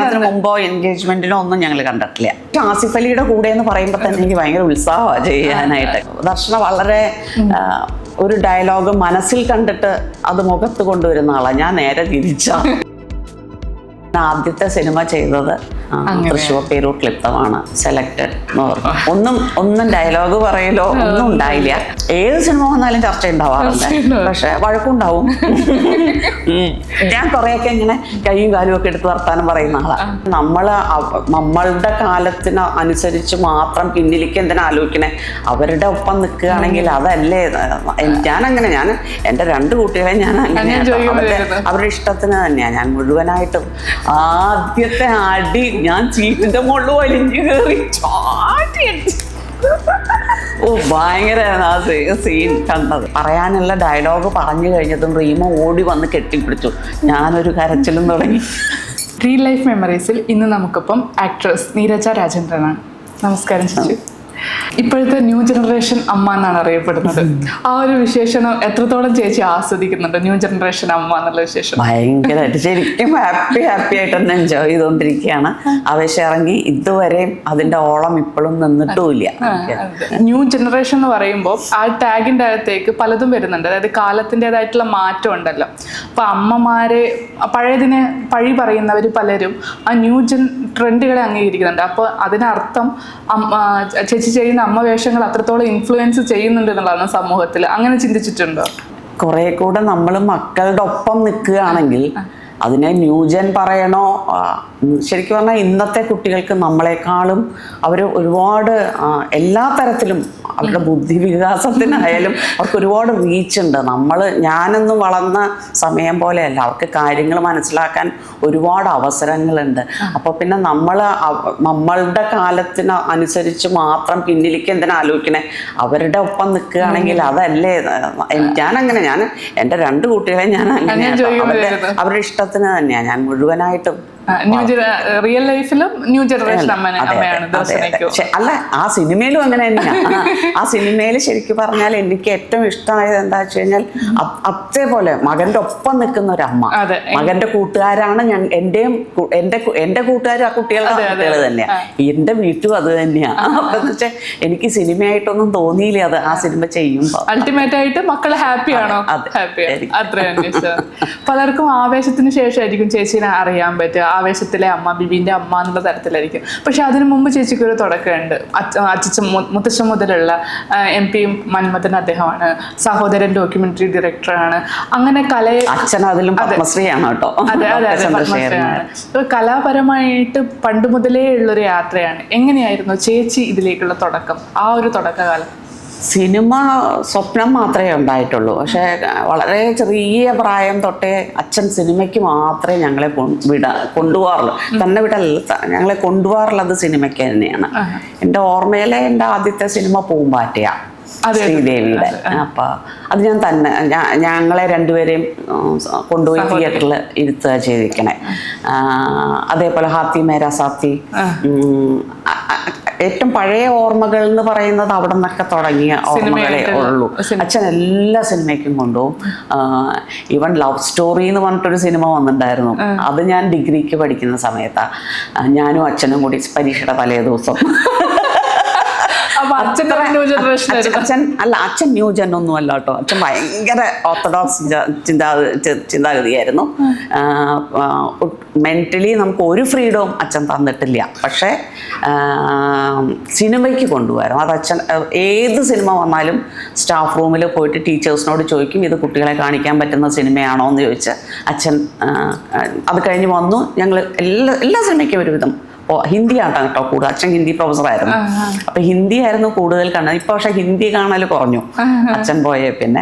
കല്യാണത്തിന് മുമ്പോ എൻഗേജ്മെന്റിനോ ഒന്നും ഞങ്ങൾ കണ്ടിട്ടില്ല. ആസിഫ് അലിയുടെ കൂടെ എന്ന് പറയുമ്പോൾ തന്നെ എനിക്ക് ഭയങ്കര ഉത്സാഹമാണ് ചെയ്യാനായിട്ട്. ദർശന വളരെ ഒരു ഡയലോഗ് മനസ്സിൽ കണ്ടിട്ട് അത് മുഖത്ത് കൊണ്ടുവരുന്ന ആളാണ്. ഞാൻ നേരെ തിരിച്ച ആദ്യത്തെ സിനിമ ചെയ്തത് തൃശ്ശൂർ പേരൂർ ക്ലിപ്തമാണ്. സെലക്ടഡ് എന്ന് പറഞ്ഞു. ഒന്നും ഡയലോഗ് പറയലോ ഒന്നും ഉണ്ടായില്ല. ഏത് സിനിമ വന്നാലും ചർച്ച ഉണ്ടാവാറുണ്ട്, പക്ഷെ വഴക്കുണ്ടാവും. ഞാൻ കുറെയൊക്കെ ഇങ്ങനെ കൈയും കാലും ഒക്കെ എടുത്ത് വർത്താനം പറയുന്ന ആളാണ്. നമ്മളുടെ കാലത്തിന് അനുസരിച്ച് മാത്രം പിന്നിലേക്ക് എന്തിനാ ആലോചിക്കണേ? അവരുടെ ഒപ്പം നിൽക്കുകയാണെങ്കിൽ അതല്ലേ. ഞാൻ എൻ്റെ 2 കുട്ടികളെ ഞാൻ അങ്ങനെ അവരുടെ ഇഷ്ടത്തിന് തന്നെയാണ് ഞാൻ മുഴുവനായിട്ടും. ആദ്യത്തെ അടി ഞാൻ ചീറ്റിന്റെ മുകളിൽ വലിഞ്ഞു കയറി ഭയങ്കരമായിരുന്നു ആ സീൻ കണ്ടത്. പറയാനുള്ള ഡയലോഗ് പറഞ്ഞു കഴിഞ്ഞതും റീമ ഓടി വന്ന് കെട്ടിപ്പിടിച്ചു. ഞാനൊരു കരച്ചിലും തുടങ്ങി. റിയൽ ലൈഫ് മെമ്മറീസിൽ ഇന്ന് നമുക്കിപ്പം ആക്ട്രസ് നീരജ രാജേന്ദ്രനാണ്. നമസ്കാരം ചേച്ചി. ഇപ്പോഴത്തെ ന്യൂ ജനറേഷൻ അമ്മ എന്നാണ് അറിയപ്പെടുന്നത്. ആ ഒരു വിശേഷണം എത്രത്തോളം ചേച്ചി ആസ്വദിക്കുന്നുണ്ട്? ന്യൂ ജനറേഷൻ അമ്മ എന്നുള്ള വിശേഷം ഭയങ്കരമായിട്ട് ശരിക്കും ഹാപ്പി ആയിട്ട് തന്നെ എൻജോയ് ചെയ്തുകൊണ്ടിരിക്കുകയാണ്. ആവേശം ഇറങ്ങി ഇതുവരെയും അതിന്റെ ഓളം ഇപ്പോഴും നിന്നിട്ടുമില്ല. ന്യൂ ജനറേഷൻ എന്ന് പറയുമ്പോൾ ആ ടാഗിന്റെ അകത്തേക്ക് പലതും വരുന്നുണ്ട്. അതായത് കാലത്തിൻ്റെതായിട്ടുള്ള മാറ്റം ഉണ്ടല്ലോ. അപ്പൊ അമ്മമാരെ പഴയതിനെ പഴി പറയുന്നവർ പലരും ആ ന്യൂ ജൻ ട്രെൻഡുകളെ അംഗീകരിക്കുന്നുണ്ട്. അപ്പോൾ അതിനർത്ഥം ചേച്ചി ചെയ്യുന്ന അമ്മ വേഷങ്ങൾ അത്രത്തോളം ഇൻഫ്ലുവൻസ് ചെയ്യുന്നുണ്ട് എന്നുള്ളതാണ് സമൂഹത്തിൽ. അങ്ങനെ ചിന്തിച്ചിട്ടുണ്ടോ? കുറെ കൂടെ നമ്മൾ മക്കളുടെ ഒപ്പം നിൽക്കുകയാണെങ്കിൽ അതിനെ ന്യൂജൻ പറയണോ? ശരിക്കും പറഞ്ഞാൽ ഇന്നത്തെ കുട്ടികൾക്ക് നമ്മളെക്കാളും അവർ ഒരുപാട് എല്ലാ തരത്തിലും അവരുടെ ബുദ്ധി വികാസത്തിനായാലും അവർക്ക് ഒരുപാട് റീച്ചുണ്ട്. ഞാനൊന്നും വളർന്ന സമയം പോലെയല്ല. അവർക്ക് കാര്യങ്ങൾ മനസ്സിലാക്കാൻ ഒരുപാട് അവസരങ്ങളുണ്ട്. അപ്പോൾ പിന്നെ നമ്മളുടെ കാലത്തിന് അനുസരിച്ച് മാത്രം പിന്നിലേക്ക് എന്തിനാ ആലോചിക്കണേ? അവരുടെ ഒപ്പം നിൽക്കുകയാണെങ്കിൽ അതല്ലേ. ഞാൻ എൻ്റെ 2 കുട്ടികളെ ഞാൻ അങ്ങനെ അവരുടെ ഇഷ്ടത്തിന് തന്നെയാണ് ഞാൻ മുഴുവനായിട്ടും. റിയൽ ലൈഫിലും ന്യൂ ജനറേഷൻ അമ്മയാണ്. അല്ല, ആ സിനിമയിലും അങ്ങനെ തന്നെയാണ്. ആ സിനിമയിൽ ശരിക്കും പറഞ്ഞാൽ എനിക്ക് ഏറ്റവും ഇഷ്ടമായത് എന്താ വെച്ച് കഴിഞ്ഞാൽ അതേപോലെ മകന്റെ ഒപ്പം നിൽക്കുന്ന ഒരു അമ്മ. മകന്റെ കൂട്ടുകാരാണ് എന്റെ കൂട്ടുകാരും ആ കുട്ടികളുടെ കുട്ടികൾ തന്നെയാണ്. എന്റെ വീട്ടും അത് തന്നെയാണ്. അപ്പൊ വെച്ചാൽ എനിക്ക് സിനിമയായിട്ടൊന്നും തോന്നിയില്ല അത് ആ സിനിമ ചെയ്യുമ്പോ. അൾട്ടിമേറ്റ് ആയിട്ട് മക്കള് ഹാപ്പിയാണോ? പലർക്കും ആവേശത്തിന് ശേഷമായിരിക്കും ചേച്ചീനെ അറിയാൻ പറ്റുക. ആവേശത്തിലെ അമ്മ, ബിബിന്റെ അമ്മ എന്നുള്ള തരത്തിലായിരിക്കും. പക്ഷെ അതിനു മുമ്പ് ചേച്ചിക്ക് ഒരു തുടക്കമുണ്ട്. മുത്തച്ഛൻ മുതലുള്ള MP മന്മഥൻ അദ്ദേഹമാണ്. സഹോദരൻ ഡോക്യുമെന്ററി ഡയറക്ടറാണ്. അങ്ങനെ അതിലും പത്മശ്രീയാണ് കേട്ടോ. അതെ, പത്മശ്രീയാണ്. കലാപരമായിട്ട് പണ്ട് മുതലേ ഉള്ളൊരു യാത്രയാണ്. എങ്ങനെയായിരുന്നു ചേച്ചി ഇതിലേക്കുള്ള തുടക്കം? ആ ഒരു തുടക്കകാലം സിനിമ സ്വപ്നം മാത്രമേ ഉണ്ടായിട്ടുള്ളൂ. പക്ഷേ വളരെ ചെറിയ പ്രായം തൊട്ടേ അച്ഛൻ സിനിമയ്ക്ക് മാത്രമേ ഞങ്ങളെ ഞങ്ങളെ കൊണ്ടുപോകാറുള്ളത് സിനിമയ്ക്ക് തന്നെയാണ്. എൻ്റെ ഓർമ്മയിലെ എൻ്റെ ആദ്യത്തെ സിനിമ പൂമ്പാറ്റയാണ്, ശ്രീദേവിയുടെ. അപ്പൊ അത് ഞങ്ങളെ 2പേരെയും കൊണ്ടുപോയി തിയേറ്ററിൽ ഇരുത്തുക ചെയ്തിരിക്കണേ. അതേപോലെ ഹാത്തി മേരാ സാത്തി. ഏറ്റവും പഴയ ഓർമ്മകൾ എന്ന് പറയുന്നത് അവിടെ നിന്നൊക്കെ തുടങ്ങിയ ഓർമ്മകളെ ഉള്ളൂ. അച്ഛൻ എല്ലാ സിനിമയ്ക്കും കൊണ്ടുപോകും. ഈവൻ ലവ് സ്റ്റോറി എന്ന് പറഞ്ഞിട്ടൊരു സിനിമ വന്നിട്ടുണ്ടായിരുന്നു. അത് ഞാൻ ഡിഗ്രിക്ക് പഠിക്കുന്ന സമയത്താണ്. ഞാനും അച്ഛനും കൂടി പരീക്ഷയുടെ തലേ ദിവസം. അച്ഛൻ ന്യൂജൻ ഒന്നും അല്ല കേട്ടോ. അച്ഛൻ ഭയങ്കര ഓർത്തഡോക്സ് ചിന്താഗതിയായിരുന്നു. മെന്റലി നമുക്ക് ഒരു ഫ്രീഡവും അച്ഛൻ തന്നിട്ടില്ല. പക്ഷേ സിനിമയ്ക്ക് കൊണ്ടുപോകാനും അത് അച്ഛൻ ഏത് സിനിമ വന്നാലും സ്റ്റാഫ് റൂമിൽ പോയിട്ട് ടീച്ചേഴ്സിനോട് ചോദിക്കും, ഇത് കുട്ടികളെ കാണിക്കാൻ പറ്റുന്ന സിനിമയാണോ എന്ന് ചോദിച്ച് അച്ഛൻ അത് കഴിഞ്ഞ് വന്നു. ഞങ്ങൾ എല്ലാ സിനിമയ്ക്കും ഒരുവിധം ഹിന്ദി ആട്ടാണ് കേട്ടോ കൂടുതൽ. അച്ഛൻ ഹിന്ദി പ്രൊഫസറായിരുന്നു. അപ്പൊ ഹിന്ദി ആയിരുന്നു കൂടുതൽ കാണുന്നത്. ഇപ്പൊ പക്ഷെ ഹിന്ദി കാണൽ കുറഞ്ഞു അച്ഛൻ പോയേ. പിന്നെ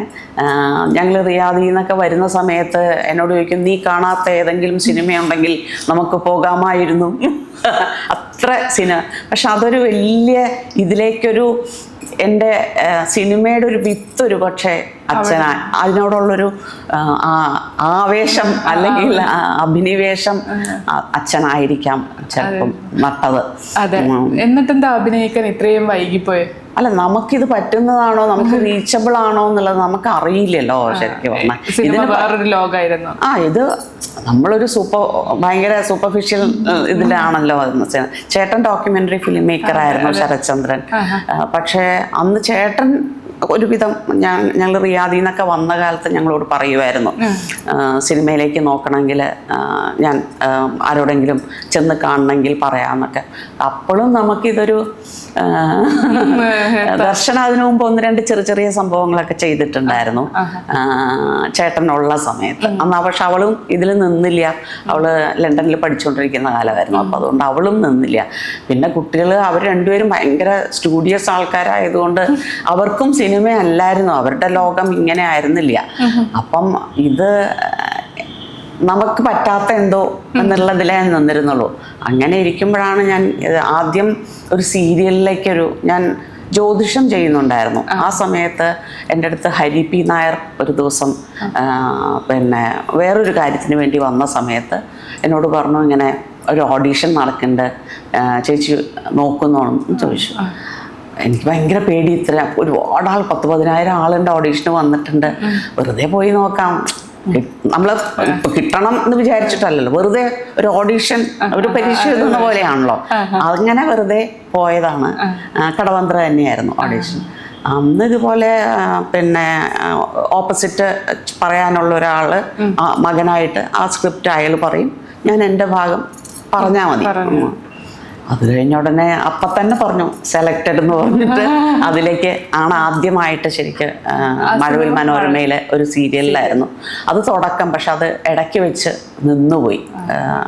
ഞങ്ങൾ റിയാദിൽ നിന്നൊക്കെ വരുന്ന സമയത്ത് എന്നോട് ചോദിക്കും, നീ കാണാത്ത ഏതെങ്കിലും സിനിമയുണ്ടെങ്കിൽ നമുക്ക് പോകാമായിരുന്നു. അത്ര സിനിമ. പക്ഷെ അതൊരു വലിയ ഇതിലേക്കൊരു എൻ്റെ സിനിമയുടെ ഒരു വിത്ത് ഒരു പക്ഷേ അച്ഛൻ അതിനോടുള്ളൊരു ആവേശം അല്ലെങ്കിൽ അഭിനിവേശം അച്ഛനായിരിക്കാം ചിലപ്പം നട്ടത്. അതെ. എന്നിട്ടെന്താ അഭിനയിക്കാൻ ഇത്രയും വൈകിപ്പോയെ? അല്ല, നമുക്കിത് പറ്റുന്നതാണോ, നമുക്ക് റീച്ചബിൾ ആണോ എന്നുള്ളത് നമുക്ക് അറിയില്ലല്ലോ ശരിക്കും പറഞ്ഞാൽ. ഇതിന് വേറൊരു ലോകമായിരുന്നു. ഇത് നമ്മളൊരു ഭയങ്കര സൂപ്പർഫിഷ്യൽ ഇതിലാണല്ലോ. ചേട്ടൻ ഡോക്യുമെന്ററി ഫിലിം മേക്കർ ആയിരുന്നു, ശരത്ചന്ദ്രൻ. പക്ഷേ അന്ന് ചേട്ടൻ ഒരുവിധം ഞങ്ങൾ റിയാദിൽ നിന്നൊക്കെ വന്ന കാലത്ത് ഞങ്ങളോട് പറയുമായിരുന്നു, സിനിമയിലേക്ക് നോക്കണമെങ്കിൽ ഞാൻ ആരോടെങ്കിലും ചെന്ന് കാണണമെങ്കിൽ പറയാമെന്നൊക്കെ. അപ്പോഴും നമുക്കിതൊരു ദർശനം അതിനു മുമ്പ് 1-2 ചെറിയ സംഭവങ്ങളൊക്കെ ചെയ്തിട്ടുണ്ടായിരുന്നു ചേട്ടനുള്ള സമയത്ത്. അന്ന് പക്ഷെ അവളും ഇതിൽ നിന്നില്ല. അവള് ലണ്ടനിൽ പഠിച്ചുകൊണ്ടിരിക്കുന്ന കാലമായിരുന്നു. അപ്പം അതുകൊണ്ട് അവളും നിന്നില്ല. പിന്നെ കുട്ടികൾ അവർ രണ്ടുപേരും ഭയങ്കര സ്റ്റുഡിയസ് ആൾക്കാരായതുകൊണ്ട് അവർക്കും സിനിമയല്ലായിരുന്നു, അവരുടെ ലോകം ഇങ്ങനെ ആയിരുന്നില്ല. അപ്പം ഇത് നമുക്ക് പറ്റാത്ത എന്തോ എന്നുള്ളതിലേ നിന്നിരുന്നുള്ളൂ. അങ്ങനെ ഇരിക്കുമ്പോഴാണ് ഞാൻ ആദ്യം ഒരു സീരിയലിലേക്കൊരു ഞാൻ ജ്യോതിഷം ചെയ്യുന്നുണ്ടായിരുന്നു. ആ സമയത്ത് എൻ്റെ അടുത്ത് ഹരി പി നായർ ഒരു ദിവസം പിന്നെ വേറൊരു കാര്യത്തിന് വേണ്ടി വന്ന സമയത്ത് എന്നോട് പറഞ്ഞു, ഇങ്ങനെ ഒരു ഓഡീഷൻ നടക്കുന്നുണ്ട്, ചേച്ചി നോക്കുന്നോന്ന് ചോദിച്ചു. എനിക്ക് ഭയങ്കര പേടി. ഇത്ര ഒരുപാട് 10,000 ആളുണ്ട്, ഓഡീഷന് വന്നിട്ടുണ്ട്, വെറുതെ പോയി നോക്കാം, നമ്മൾ കിട്ടണം എന്ന് വിചാരിച്ചിട്ടല്ലല്ലോ, വെറുതെ ഒരു ഓഡീഷൻ, ഒരു പരീക്ഷ എഴുതുന്ന പോലെയാണല്ലോ. അങ്ങനെ വെറുതെ പോയതാണ്. കടവന്ത്ര തന്നെയായിരുന്നു ഓഡീഷൻ. അന്ന് ഇതുപോലെ പിന്നെ ഓപ്പോസിറ്റ് പറയാനുള്ള ഒരാൾ മകനായിട്ട് ആ സ്ക്രിപ്റ്റ് അയാൾ പറയും, ഞാൻ എൻ്റെ ഭാഗം പറഞ്ഞാൽ മതി. അത് കഴിഞ്ഞ ഉടനെ അപ്പം തന്നെ പറഞ്ഞു സെലക്റ്റഡ് എന്ന് പറഞ്ഞിട്ട് അതിലേക്ക് ആണ് ആദ്യമായിട്ട് ശരിക്ക് മഴവിൽ മനോരമയിലെ ഒരു സീരിയലിലായിരുന്നു അത് തുടക്കം. പക്ഷെ അത് ഇടയ്ക്ക് വെച്ച് നിന്നുപോയി,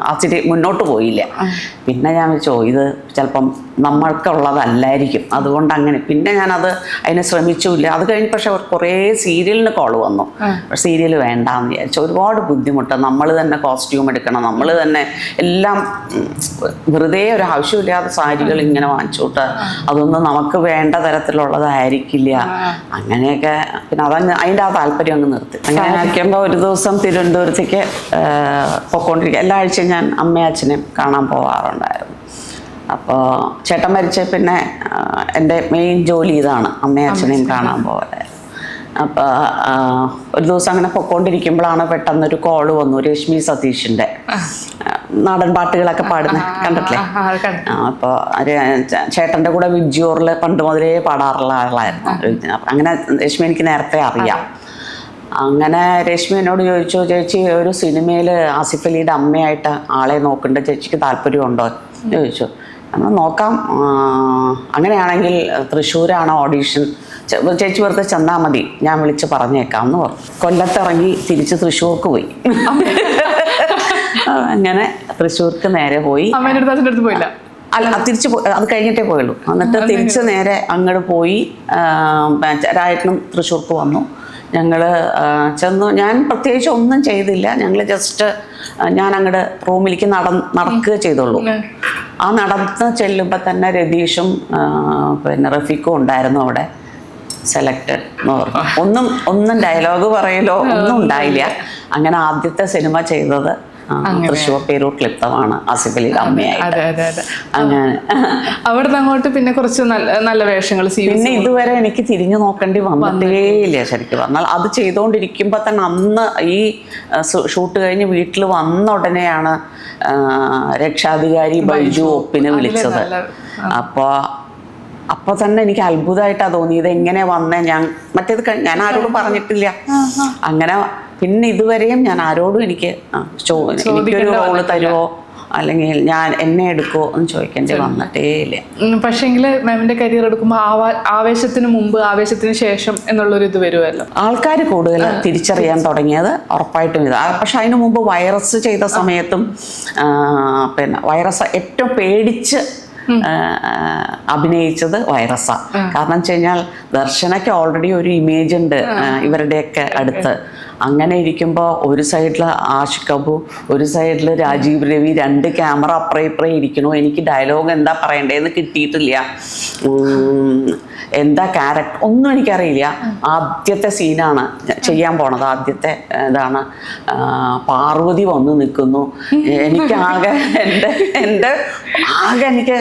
ആ സീരിയൽ മുന്നോട്ട് പോയില്ല. പിന്നെ ഞാൻ വെച്ചോ ഇത് ചിലപ്പം നമ്മൾക്കുള്ളതല്ലായിരിക്കും, അതുകൊണ്ട് അങ്ങനെ പിന്നെ ഞാനത് അതിനെ ശ്രമിച്ചില്ല. അത് കഴിഞ്ഞ് പക്ഷെ കുറേ സീരിയലിന് കോൾ വന്നു. സീരിയൽ വേണ്ടാന്ന് വിചാരിച്ചു. ഒരുപാട് ബുദ്ധിമുട്ട്, നമ്മൾ തന്നെ കോസ്റ്റ്യൂം എടുക്കണം, നമ്മൾ തന്നെ എല്ലാം, വെറുതെ ഒരു ആവശ്യമില്ലാത്ത സാരികൾ ഇങ്ങനെ വാങ്ങിച്ചോട്ട് അതൊന്നും നമുക്ക് വേണ്ട തരത്തിലുള്ളതായിരിക്കില്ല. അങ്ങനെയൊക്കെ പിന്നെ അതിൻ്റെ ആ താല്പര്യം അങ്ങ് നിർത്തി. അങ്ങനെ ആക്കുമ്പോൾ ഒരു ദിവസം തിരുവനന്തപുരത്തേക്ക് പൊയ്ക്കൊണ്ടിരിക്കുക. എല്ലാ ആഴ്ചയും ഞാൻ അമ്മയും അച്ഛനെയും കാണാൻ പോവാറുണ്ടായിരുന്നു. അപ്പോൾ ചേട്ടൻ മരിച്ച പിന്നെ എൻ്റെ മെയിൻ ജോലി ഇതാണ്, അമ്മയും അച്ഛനെയും കാണാൻ പോകാൻ. അപ്പോൾ ഒരു ദിവസം അങ്ങനെ പൊയ്ക്കൊണ്ടിരിക്കുമ്പോഴാണ് പെട്ടെന്നൊരു കോള് വന്നു, രശ്മി സതീഷിൻ്റെ നാടൻ പാട്ടുകളൊക്കെ പാടുന്ന കണ്ടിട്ടില്ലേ. അപ്പോൾ ചേട്ടൻ്റെ കൂടെ വിജ്ജോറിൽ പണ്ട് മുതലേ പാടാറുള്ള ആളായിരുന്നു. അങ്ങനെ രശ്മി എനിക്ക് നേരത്തെ അറിയാം. അങ്ങനെ രശ്മി എന്നോട് ചോദിച്ചു, ചേച്ചി ഒരു സിനിമയിൽ ആസിഫ് അലിയുടെ അമ്മയായിട്ട് ആളെ നോക്കുന്നുണ്ട്, ചേച്ചിക്ക് താല്പര്യമുണ്ടോ ചോദിച്ചു. നമ്മൾ നോക്കാം, അങ്ങനെയാണെങ്കിൽ തൃശ്ശൂരാണ് ഓഡീഷൻ, ചേച്ചി വെറുതെ ചെന്നാൽ മതി, ഞാൻ വിളിച്ച് പറഞ്ഞേക്കാം എന്ന് പറഞ്ഞു. കൊല്ലത്തിറങ്ങി തിരിച്ച് തൃശ്ശൂർക്ക് പോയി. അങ്ങനെ തൃശ്ശൂർക്ക് നേരെ പോയി. പോയില്ല, അല്ല തിരിച്ച് അത് കഴിഞ്ഞിട്ടേ പോയുള്ളൂ. എന്നിട്ട് തിരിച്ച് നേരെ അങ്ങോട്ട് പോയി. രായട്ടനും തൃശ്ശൂർക്ക് വന്നു. ഞങ്ങൾ ചെന്നു. ഞാൻ പ്രത്യേകിച്ച് ഒന്നും ചെയ്തില്ല. ഞങ്ങൾ ജസ്റ്റ് ഞാൻ അങ്ങോട്ട് റൂമിലേക്ക് നടക്കുക ചെയ്തുള്ളൂ. ആ നടന്ന് ചെല്ലുമ്പോൾ തന്നെ രതീഷും പിന്നെ റഫീഖും ഉണ്ടായിരുന്നു അവിടെ. സെലക്റ്റഡ് എന്ന് പറഞ്ഞു. ഒന്നും ഡയലോഗ് പറയലോ ഒന്നും ഉണ്ടായില്ല. അങ്ങനെ ആദ്യത്തെ സിനിമ ചെയ്തത് തൃശ്ശൂർ പേരൂർ ക്ലിപ്തമാണ്, ആസിഫ് അലിയുടെ അമ്മയായിട്ട്. അങ്ങനെ അവിടുന്ന് അങ്ങോട്ട് പിന്നെ കുറച്ച് നല്ല വേഷങ്ങൾ. പിന്നെ ഇതുവരെ എനിക്ക് തിരിഞ്ഞു നോക്കേണ്ടി വന്നിട്ടേയില്ല ശരിക്കും പറഞ്ഞാൽ. അത് ചെയ്തുകൊണ്ടിരിക്കുമ്പോൾ തന്നെ അന്ന് ഈ ഷൂട്ട് കഴിഞ്ഞ് വീട്ടിൽ വന്ന ഉടനെയാണ് രക്ഷാധികാരി ബൈജു ഒപ്പിന് വിളിച്ചത്. അപ്പോൾ തന്നെ എനിക്ക് അത്ഭുതമായിട്ടാണ് തോന്നിയത്, എങ്ങനെ വന്നേ. മറ്റേത് ഞാൻ ആരോടും പറഞ്ഞിട്ടില്ല. അങ്ങനെ പിന്നെ ഇതുവരെയും ഞാൻ ആരോടും എനിക്കൊരു റോള് തരുമോ അല്ലെങ്കിൽ എന്നെ എടുക്കുമോ എന്ന് ചോദിക്കേണ്ടി വന്നിട്ടേ ഇല്ല. പക്ഷേങ്കിൽ മാമിന്റെ കരിയർ എടുക്കുമ്പോൾ ആവേശത്തിന് മുമ്പ് ആവേശത്തിന് ശേഷം എന്നുള്ളൊരു ഇത് വരുമല്ലോ. ആൾക്കാർ കൂടുതൽ തിരിച്ചറിയാൻ തുടങ്ങിയത് ഉറപ്പായിട്ടും ഇത്. പക്ഷെ അതിനു മുമ്പ് വൈറസ് ചെയ്ത സമയത്തും പിന്നെ വൈറസ് ഏറ്റവും പേടിച്ച് അഭിനയിച്ചത് വൈറസാ. കാരണം വെച്ച് കഴിഞ്ഞാൽ ദർശനയ്ക്ക് ഓൾറെഡി ഒരു ഇമേജ് ഉണ്ട് ഇവരുടെയൊക്കെ അടുത്ത്. അങ്ങനെ ഇരിക്കുമ്പോൾ ഒരു സൈഡിൽ ആഷിഖ് കപൂർ, ഒരു സൈഡിൽ രാജീവ് രവി, 2 ക്യാമറ അപ്പുറം ഇപ്പുറം ഇരിക്കണു. എനിക്ക് ഡയലോഗ് എന്താ പറയണ്ടേന്ന് കിട്ടിയിട്ടില്ല, എന്താ ക്യാരക്ടർ ഒന്നും എനിക്കറിയില്ല. ആദ്യത്തെ സീനാണ് ചെയ്യാൻ പോണത്, ആദ്യത്തെ ഇതാണ്. പാർവതി വന്ന് നിൽക്കുന്നു. എനിക്കാകെ എൻ്റെ എനിക്ക്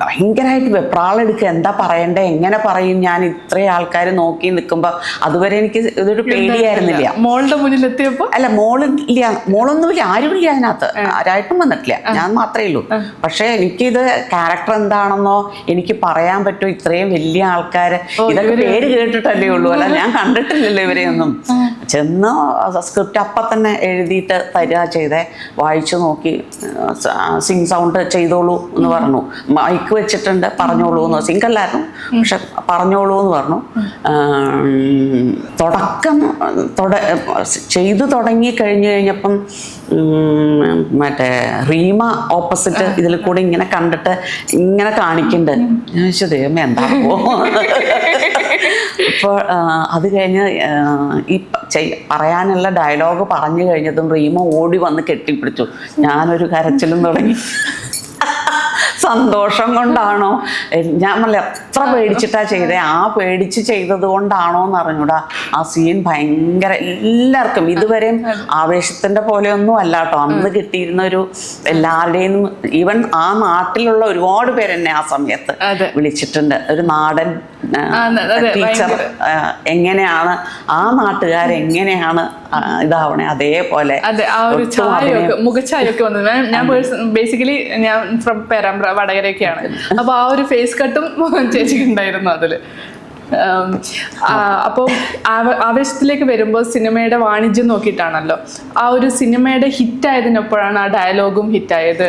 ഭയങ്കരമായിട്ട് വെപ്രാളെടുക്കുക. എന്താ പറയണ്ടേ, എങ്ങനെ പറയും ഞാൻ, ഇത്രയും ആൾക്കാർ നോക്കി നിൽക്കുമ്പോൾ. അതുവരെ എനിക്ക് ഇതൊരു പേടിയായിരുന്നില്ല. മോളുടെ മുന്നിൽ എത്തിയപ്പോൾ അല്ല, മോളൊന്നുമില്ല, ആരുമില്ല അതിനകത്ത്, ആരായിട്ടും വന്നിട്ടില്ല, ഞാൻ മാത്രമേ ഉള്ളൂ. പക്ഷെ എനിക്കിത് ക്യാരക്ടർ എന്താണെന്നോ എനിക്ക് പറയാൻ പറ്റുമോ, ഇത്രയും വലിയ ആൾക്കാർ, ഇതൊക്കെ പേര് കേട്ടിട്ടല്ലേ ഉള്ളൂ, അല്ല ഞാൻ കണ്ടിട്ടില്ലല്ലോ ഇവരെയൊന്നും. ചെന്ന് സ്ക്രിപ്റ്റ് അപ്പം തന്നെ എഴുതിയിട്ട് തരിക ചെയ്തേ, വായിച്ചു നോക്കി, സിംഗ് സൗണ്ട് ചെയ്തോളൂ എന്ന് പറഞ്ഞു, മൈക്ക് വെച്ചിട്ടുണ്ട് പറഞ്ഞോളൂ എന്ന്, സിംഗല്ലായിരുന്നു പക്ഷെ പറഞ്ഞോളൂ എന്ന് പറഞ്ഞു. ചെയ്തു തുടങ്ങി കഴിഞ്ഞപ്പം മറ്റേ റീമ ഓപ്പോസിറ്റ് ഇതിൽ കൂടെ ഇങ്ങനെ കണ്ടിട്ട് ഇങ്ങനെ കാണിക്കുന്നുണ്ട്. ഞാൻ ചോദിച്ചു, ദൈവമേ എന്താ ഇപ്പോൾ അത് കഴിഞ്ഞ് ഈ പറയാനുള്ള ഡയലോഗ് പറഞ്ഞു കഴിഞ്ഞതും റീമ ഓടി വന്ന് കെട്ടിപ്പിടിച്ചു. ഞാനൊരു കരച്ചിലും തുടങ്ങി. സന്തോഷം കൊണ്ടാണോ, ഞാൻ പറഞ്ഞ എത്ര പേടിച്ചിട്ടാ ചെയ്തേ, ആ പേടിച്ച് ചെയ്തത് കൊണ്ടാണോ എന്ന് അറിഞ്ഞൂടാ. ആ സീൻ ഭയങ്കര, എല്ലാവർക്കും ഇതുവരെയും ആവേശത്തിന്റെ പോലെയൊന്നും അല്ല കേട്ടോ, അന്ന് കിട്ടിയിരുന്ന ഒരു എല്ലാവരുടെയും, ഈവൻ ആ നാട്ടിലുള്ള ഒരുപാട് പേരെന്നെ ആ സമയത്ത് വിളിച്ചിട്ടുണ്ട്. ഒരു നാടൻ ടീച്ചർ എങ്ങനെയാണ്, ആ നാട്ടുകാരെങ്ങനെയാണ് ഇതാവണേ അതേപോലെ. അതെ, ആ ഒരു ചായയൊക്കെ, മുഖച്ചായൊക്കെ വന്നത്. ഞാൻ ബേസിക്കലി ഞാൻ ഫ്രം പേരാമ്പ്ര, വടകരയൊക്കെയാണ്. അപ്പൊ ആ ഒരു ഫേസ് കട്ടും ചേച്ചിക്ക് ഉണ്ടായിരുന്നു അതില്. അപ്പോൾ ആവേശത്തിലേക്ക് വരുമ്പോൾ സിനിമയുടെ വാണിജ്യം നോക്കിയിട്ടാണല്ലോ. ആ ഒരു സിനിമയുടെ ഹിറ്റായതിനൊപ്പോഴാണ് ആ ഡയലോഗും ഹിറ്റായത്.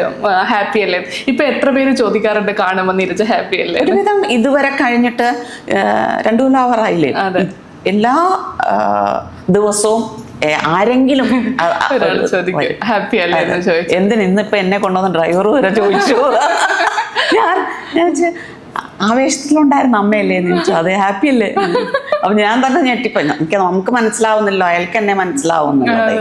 ഹാപ്പി അല്ലേ, ഇപ്പൊ എത്ര പേര് ചോദിക്കാറുണ്ട് കാണുമ്പോൾ നീരജ ഹാപ്പി അല്ലേ? ഒരുവിധം ഇതുവരെ കഴിഞ്ഞിട്ട് 2 കൊല്ലാവറായില്ലേ, എല്ലാ ദിവസവും ആരെങ്കിലും ഹാപ്പി അല്ലേ എന്ന് ചോദിച്ചു. എന്തിന് ഇന്നിപ്പോ എന്നെ കൊണ്ടുവന്ന ഡ്രൈവർ വരെ ചോദിച്ചു. ഞാൻ ആവേശത്തിലുണ്ടായിരുന്ന അമ്മയല്ലേ എന്ന് ചോദിച്ചു. അതെ, ഹാപ്പി അല്ലേ? അപ്പൊ ഞാൻ തന്നെ ഞെട്ടിപ്പോയി. നമുക്ക് മനസ്സിലാവുന്നില്ലോ, അയാൾക്ക് എന്നെ മനസ്സിലാവുന്നുള്ളത്.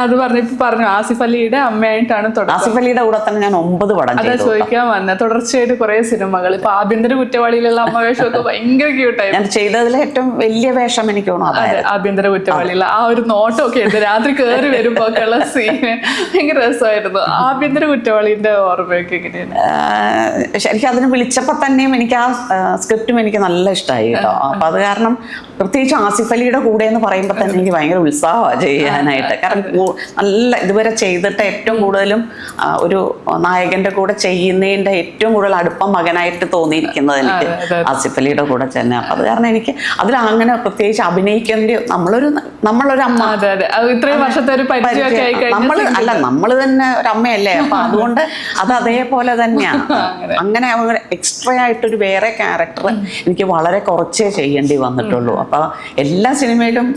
അത് പറഞ്ഞു ആസിഫ് അലിയുടെ അമ്മയായിട്ടാണ്. ആസിഫ് അലിയുടെ കൂടെ തന്നെ ഞാൻ 9 പടം ചെയ്തു. ചോദിക്കാൻ വന്ന തുടർച്ചയായിട്ട് കുറെ സിനിമകൾ. ഇപ്പൊ ആഭ്യന്തര കുറ്റവാളിയിലുള്ള അമ്മ വേഷമൊക്കെ ഭയങ്കര ക്യൂട്ടായി. ഞാൻ ചെയ്തതിൽ ഏറ്റവും വലിയ വേഷം എനിക്ക് തോന്നുന്നു ആഭ്യന്തര കുറ്റവാളിയിലുള്ള ആ ഒരു നോട്ടമൊക്കെ ഉണ്ട്, രാത്രി കയറി വരുമ്പോ ഒക്കെയുള്ള സീന് ഭയങ്കര രസമായിരുന്നു. ആഭ്യന്തര കുറ്റവാളിന്റെ ഓർമ്മയൊക്കെ എങ്ങനെയാണ്? എനിക്ക് അതിന് വിളിച്ചപ്പോൾ തന്നെയും എനിക്ക് ആ സ്ക്രിപ്റ്റും എനിക്ക് നല്ല ഇഷ്ടമായി കേട്ടോ. അപ്പം അത് കാരണം പ്രത്യേകിച്ച് ആസിഫ് അലിയുടെ കൂടെ എന്ന് പറയുമ്പോൾ തന്നെ എനിക്ക് ഭയങ്കര ഉത്സാഹമാണ് ചെയ്യാനായിട്ട്. കാരണം നല്ല ഇതുവരെ ചെയ്തിട്ട് ഏറ്റവും കൂടുതലും ഒരു നായകന്റെ കൂടെ ചെയ്യുന്നതിൻ്റെ ഏറ്റവും കൂടുതൽ അടുപ്പം മകനായിട്ട് തോന്നിയിരിക്കുന്നത് എനിക്ക് ആസിഫ് അലിയുടെ കൂടെ തന്നെ. അപ്പം അത് കാരണം എനിക്ക് അതിൽ അങ്ങനെ പ്രത്യേകിച്ച് അഭിനയിക്കേണ്ടി നമ്മളൊരു അമ്മ, ഇത്രയും വർഷത്തെ ഒരു നമ്മൾ തന്നെ ഒരു അമ്മയല്ലേ. അപ്പം അതുകൊണ്ട് അത് അതേപോലെ തന്നെയാണ്. അങ്ങനെ എക്സ്ട്രാ ആയിട്ടൊരു വേറെ ക്യാരക്ടർ എനിക്ക് വളരെ കുറച്ചേ ചെയ്യേണ്ടി വന്നിട്ടുള്ളൂ. അപ്പൊ എല്ലാ സിനിമയിലും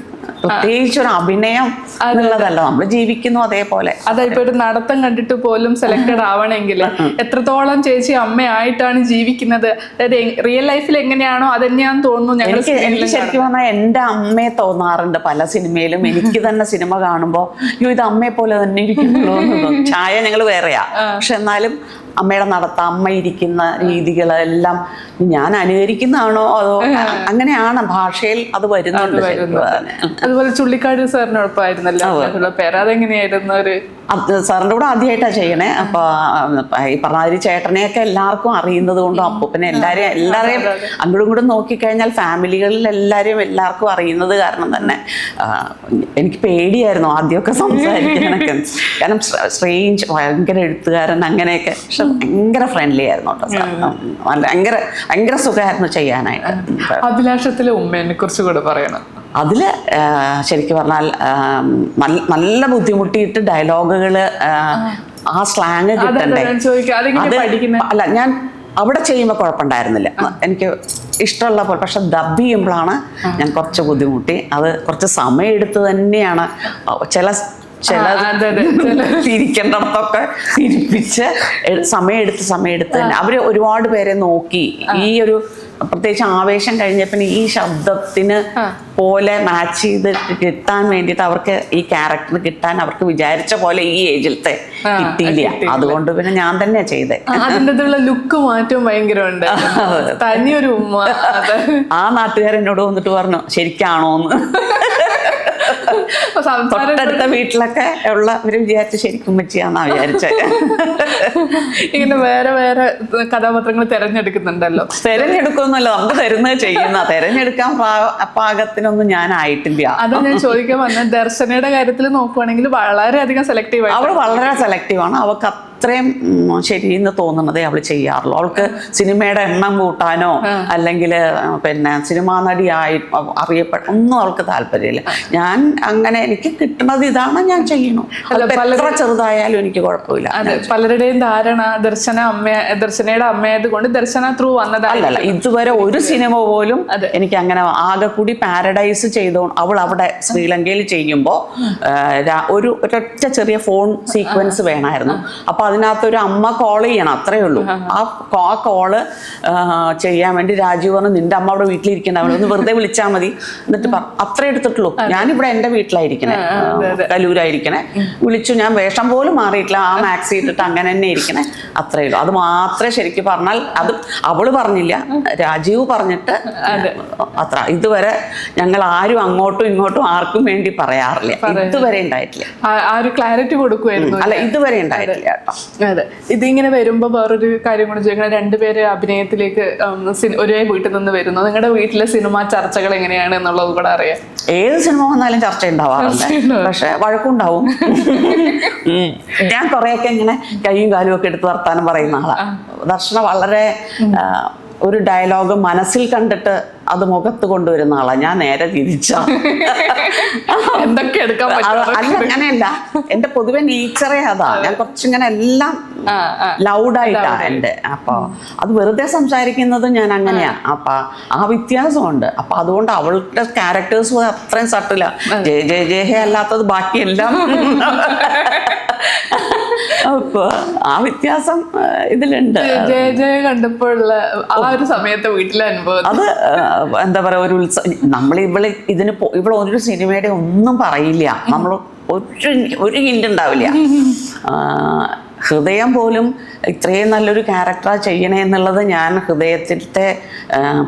പ്രത്യേകിച്ച് ഒരു അഭിനയം എന്നുള്ളതല്ല, നമ്മൾ ജീവിക്കുന്നു അതേപോലെ. അതായിപ്പോ ഒരു നടത്തം കണ്ടിട്ട് പോലും സെലക്ടഡ് ആവണമെങ്കിൽ എത്രത്തോളം ചേച്ചി അമ്മയായിട്ടാണ് ജീവിക്കുന്നത്, അതായത് റിയൽ ലൈഫിൽ എങ്ങനെയാണോ അത് തന്നെയാണെന്ന് തോന്നുന്നു. എനിക്ക് ശരിക്കും പറഞ്ഞാൽ എൻ്റെ അമ്മയെ തോന്നാറുണ്ട് പല സിനിമയിലും. എനിക്ക് തന്നെ സിനിമ കാണുമ്പോൾ ഇത് അമ്മയെ പോലെ തന്നെ ഇരിക്കുന്നുള്ളൂ എന്ന് തോന്നും. ചായ ഞങ്ങൾ വേറെയാ, പക്ഷെ എന്നാലും അമ്മയുടെ നടത്തം, അമ്മ ഇരിക്കുന്ന രീതികളെല്ലാം ഞാൻ അനുകരിക്കുന്നതാണോ അതോ അങ്ങനെയാണ് ഭാഷയിൽ അത് വരുന്നുണ്ട്. അതുപോലെ ചുള്ളിക്കാട് സാറിനൊപ്പമായിരുന്നല്ലോ പേര്, അതെങ്ങനെയായിരുന്നു? ഒരു സാറിൻ്റെ കൂടെ ആദ്യമായിട്ടാണ് ചെയ്യണേ. അപ്പൊ ഈ പറഞ്ഞ ചേട്ടനെയൊക്കെ എല്ലാവർക്കും അറിയുന്നത് കൊണ്ടും അപ്പൂപ്പനെ എല്ലാവരെയും അങ്ങോട്ടും ഇങ്ങോട്ടും നോക്കിക്കഴിഞ്ഞാൽ ഫാമിലികളിൽ എല്ലാവർക്കും അറിയുന്നത് കാരണം തന്നെ എനിക്ക് പേടിയായിരുന്നു ആദ്യമൊക്കെ സംസാരിക്കാനൊക്കെ. കാരണം സ്ട്രേഞ്ച്, ഭയങ്കര എഴുത്തുകാരൻ അങ്ങനെയൊക്കെ. പക്ഷെ ഭയങ്കര ഫ്രണ്ട്ലി ആയിരുന്നു കേട്ടോ സാർ. ഭയങ്കര സുഖമായിരുന്നു ചെയ്യാനായിട്ട്. അഭിലാഷത്തിലെ ഉമ്മേനെ കുറിച്ച് കൂടെ പറയണം. അതിൽ ശരിക്കും പറഞ്ഞാൽ നല്ല ബുദ്ധിമുട്ടിയിട്ട് ഡയലോഗുകൾ ആ സ്ലാങ് കിട്ടണ്ടേ. അല്ല, ഞാൻ അവിടെ ചെയ്യുമ്പോൾ കുഴപ്പമുണ്ടായിരുന്നില്ല, എനിക്ക് ഇഷ്ടമുള്ള പോലെ. പക്ഷെ ഡബ് ചെയ്യുമ്പോഴാണ് ഞാൻ കുറച്ച് ബുദ്ധിമുട്ടി. അത് കുറച്ച് സമയമെടുത്ത് തന്നെയാണ് ചില തിരിക്കേണ്ടിടത്തൊക്കെ തിരിപ്പിച്ച് സമയമെടുത്ത് തന്നെ. അവര് ഒരുപാട് പേരെ നോക്കി ഈ ഒരു പ്രത്യേകിച്ച് ആവേശം കഴിഞ്ഞപ്പോൾ ഈ ശബ്ദത്തിന് പോലെ മാച്ച് ചെയ്ത് കിട്ടാൻ വേണ്ടിയിട്ട് അവർക്ക് ഈ ക്യാരക്ടർ കിട്ടാൻ അവർക്ക് വിചാരിച്ച പോലെ ഈ ഏജിലത്തെ കിട്ടിയില്ല. അതുകൊണ്ട് പിന്നെ ഞാൻ തന്നെ ചെയ്തേ. അതിൻ്റെ ലുക്ക് മാറ്റവും ഭയങ്കരമുണ്ട്. തനിയൊരു ഉമ്മ. ആ നാട്ടുകാരെന്നോട് വന്നിട്ട് പറഞ്ഞു ശരിക്കാണോന്ന്. തൊട്ടടുത്ത വീട്ടിലൊക്കെ ഉള്ളവര് വിചാരിച്ച ശരിക്കും പറ്റിയാന്നാ വിചാരിച്ചത്. ഇങ്ങനെ വേറെ വേറെ കഥാപാത്രങ്ങൾ തെരഞ്ഞെടുക്കുന്നുണ്ടല്ലോ. തെരഞ്ഞെടുക്കൊന്നുമല്ല, നമുക്ക് തരുന്നത് ചെയ്യുന്ന. തെരഞ്ഞെടുക്കാൻ പാകത്തിനൊന്നും ഞാൻ ആയിട്ടില്ല. അതാ ഞാൻ ചോദിക്കാൻ വന്നത്. ദർശനയുടെ കാര്യത്തിൽ നോക്കുവാണെങ്കിൽ വളരെയധികം സെലക്റ്റീവ് ആണ്. അവൾ വളരെ സെലക്റ്റീവാണ്. അവൾക്ക് അത്രയും ശരിയെന്ന് തോന്നുന്നതേ അവൾ ചെയ്യാറുള്ളൂ. അവൾക്ക് സിനിമയുടെ എണ്ണം കൂട്ടാനോ അല്ലെങ്കിൽ പിന്നെ സിനിമാ നടിയായി ഒന്നും അവൾക്ക് താല്പര്യമില്ല. ഞാൻ അങ്ങനെ എനിക്ക് കിട്ടുന്നത് ഇതാണ് ഞാൻ ചെയ്യണു. എത്ര ചെറുതായാലും എനിക്ക് കുഴപ്പമില്ല. അതെ, പലരുടെയും ധാരണ ദർശനയുടെ അമ്മയായത് കൊണ്ട് ദർശന ത്രൂ വന്നതല്ല. ഇതുവരെ ഒരു സിനിമ പോലും എനിക്ക് അങ്ങനെ ആകെ കൂടി പാരഡൈസ് ചെയ്തോ. അവൾ അവിടെ ശ്രീലങ്കയിൽ ചെയ്യുമ്പോൾ ഒരൊറ്റ ചെറിയ ഫോൺ സീക്വൻസ് വേണമായിരുന്നു. അപ്പൊ അതിനകത്തൊരു അമ്മ കോൾ ചെയ്യണം, അത്രേ ഉള്ളൂ. ആ കോള് ചെയ്യാൻ വേണ്ടി രാജീവ് പറഞ്ഞു നിന്റെ അമ്മ അവിടെ വീട്ടിലിരിക്കണ്ട, അവളെ ഒന്ന് വെറുതെ വിളിച്ചാൽ മതി. എന്നിട്ട് അത്രേ എടുത്തിട്ടുള്ളൂ. ഞാനിവിടെ എൻ്റെ വീട്ടിലായിരിക്കണേ, കലൂരായിരിക്കണേ. വിളിച്ചു, ഞാൻ വേഷം പോലും മാറിയിട്ടില്ല, ആ മാക്സി ഇട്ടിട്ട് അങ്ങനെ തന്നെ ഇരിക്കണേ, അത്രേ ഉള്ളൂ. അത് മാത്രമേ ശരിക്കും പറഞ്ഞാൽ അത് അവള് പറഞ്ഞില്ല, രാജീവ് പറഞ്ഞിട്ട് അത്ര. ഇതുവരെ ഞങ്ങൾ ആരും അങ്ങോട്ടും ഇങ്ങോട്ടും ആർക്കും വേണ്ടി പറയാറില്ല. ഇതുവരെ ഉണ്ടായിട്ടില്ല. ആ ഒരു ക്ലാരിറ്റി കൊടുക്കുമായിരുന്നു. അല്ല, ഇതുവരെ ഉണ്ടായിട്ടില്ല കേട്ടോ. അതെ, ഇതിങ്ങനെ വരുമ്പോ വേറൊരു കാര്യം കൂടി ചോദിക്കണം. രണ്ടുപേര് അഭിനയത്തിലേക്ക് ഒരേ വീട്ടിൽ നിന്ന് വരുന്നു. നിങ്ങളുടെ വീട്ടിലെ സിനിമ ചർച്ചകൾ എങ്ങനെയാണ് എന്നുള്ളത് കൂടെ അറിയാം. ഏത് സിനിമ വന്നാലും ചർച്ച ഉണ്ടാവാറുണ്ട്, പക്ഷെ വഴക്കുണ്ടാവും. ഞാൻ കുറെയൊക്കെ ഇങ്ങനെ കൈയും കാലും ഒക്കെ എടുത്ത് വർത്താനം പറയുന്ന ആളാണ്. ദർശന വളരെ ഒരു ഡയലോഗ് മനസ്സിൽ കണ്ടിട്ട് അത് മുഖത്ത് കൊണ്ടുവരുന്ന ആളാണ്. ഞാൻ നേരെ തിരിച്ച. എന്തൊക്കെ എടുക്കാൻ അല്ല, അങ്ങനെയല്ല, എന്റെ പൊതുവെ നേച്ചറേ അതാ. ഞാൻ കുറച്ചിങ്ങനെ എല്ലാം ലൗഡായിട്ടാ എൻ്റെ. അപ്പൊ അത് വെറുതെ സംസാരിക്കുന്നത് ഞാൻ അങ്ങനെയാ. അപ്പൊ ആ വ്യത്യാസമുണ്ട്. അപ്പൊ അതുകൊണ്ട് അവളുടെ ക്യാരക്ടേഴ്സ് അത്രയും സട്ടില്ല. ജയ അല്ലാത്തത് ബാക്കിയെല്ലാം. അപ്പൊ ആ വ്യത്യാസം ഇതിലുണ്ട്. ജയ കണ്ടപ്പോഴുള്ള ആ ഒരു സമയത്ത് വീട്ടിലെ അനുഭവം അത് എന്താ പറയാ, ഒരു ഉത്സവം. നമ്മൾ ഇവിടെ ഒരു സിനിമയുടെ ഒന്നും പറയില്ല, നമ്മൾ ഒരു ഹിന്റ് ഉണ്ടാവില്ല. ഹൃദയം പോലും ഇത്രയും നല്ലൊരു ക്യാരക്ടർ ചെയ്യണേ എന്നുള്ളത് ഞാൻ ഹൃദയത്തിൻ്റെ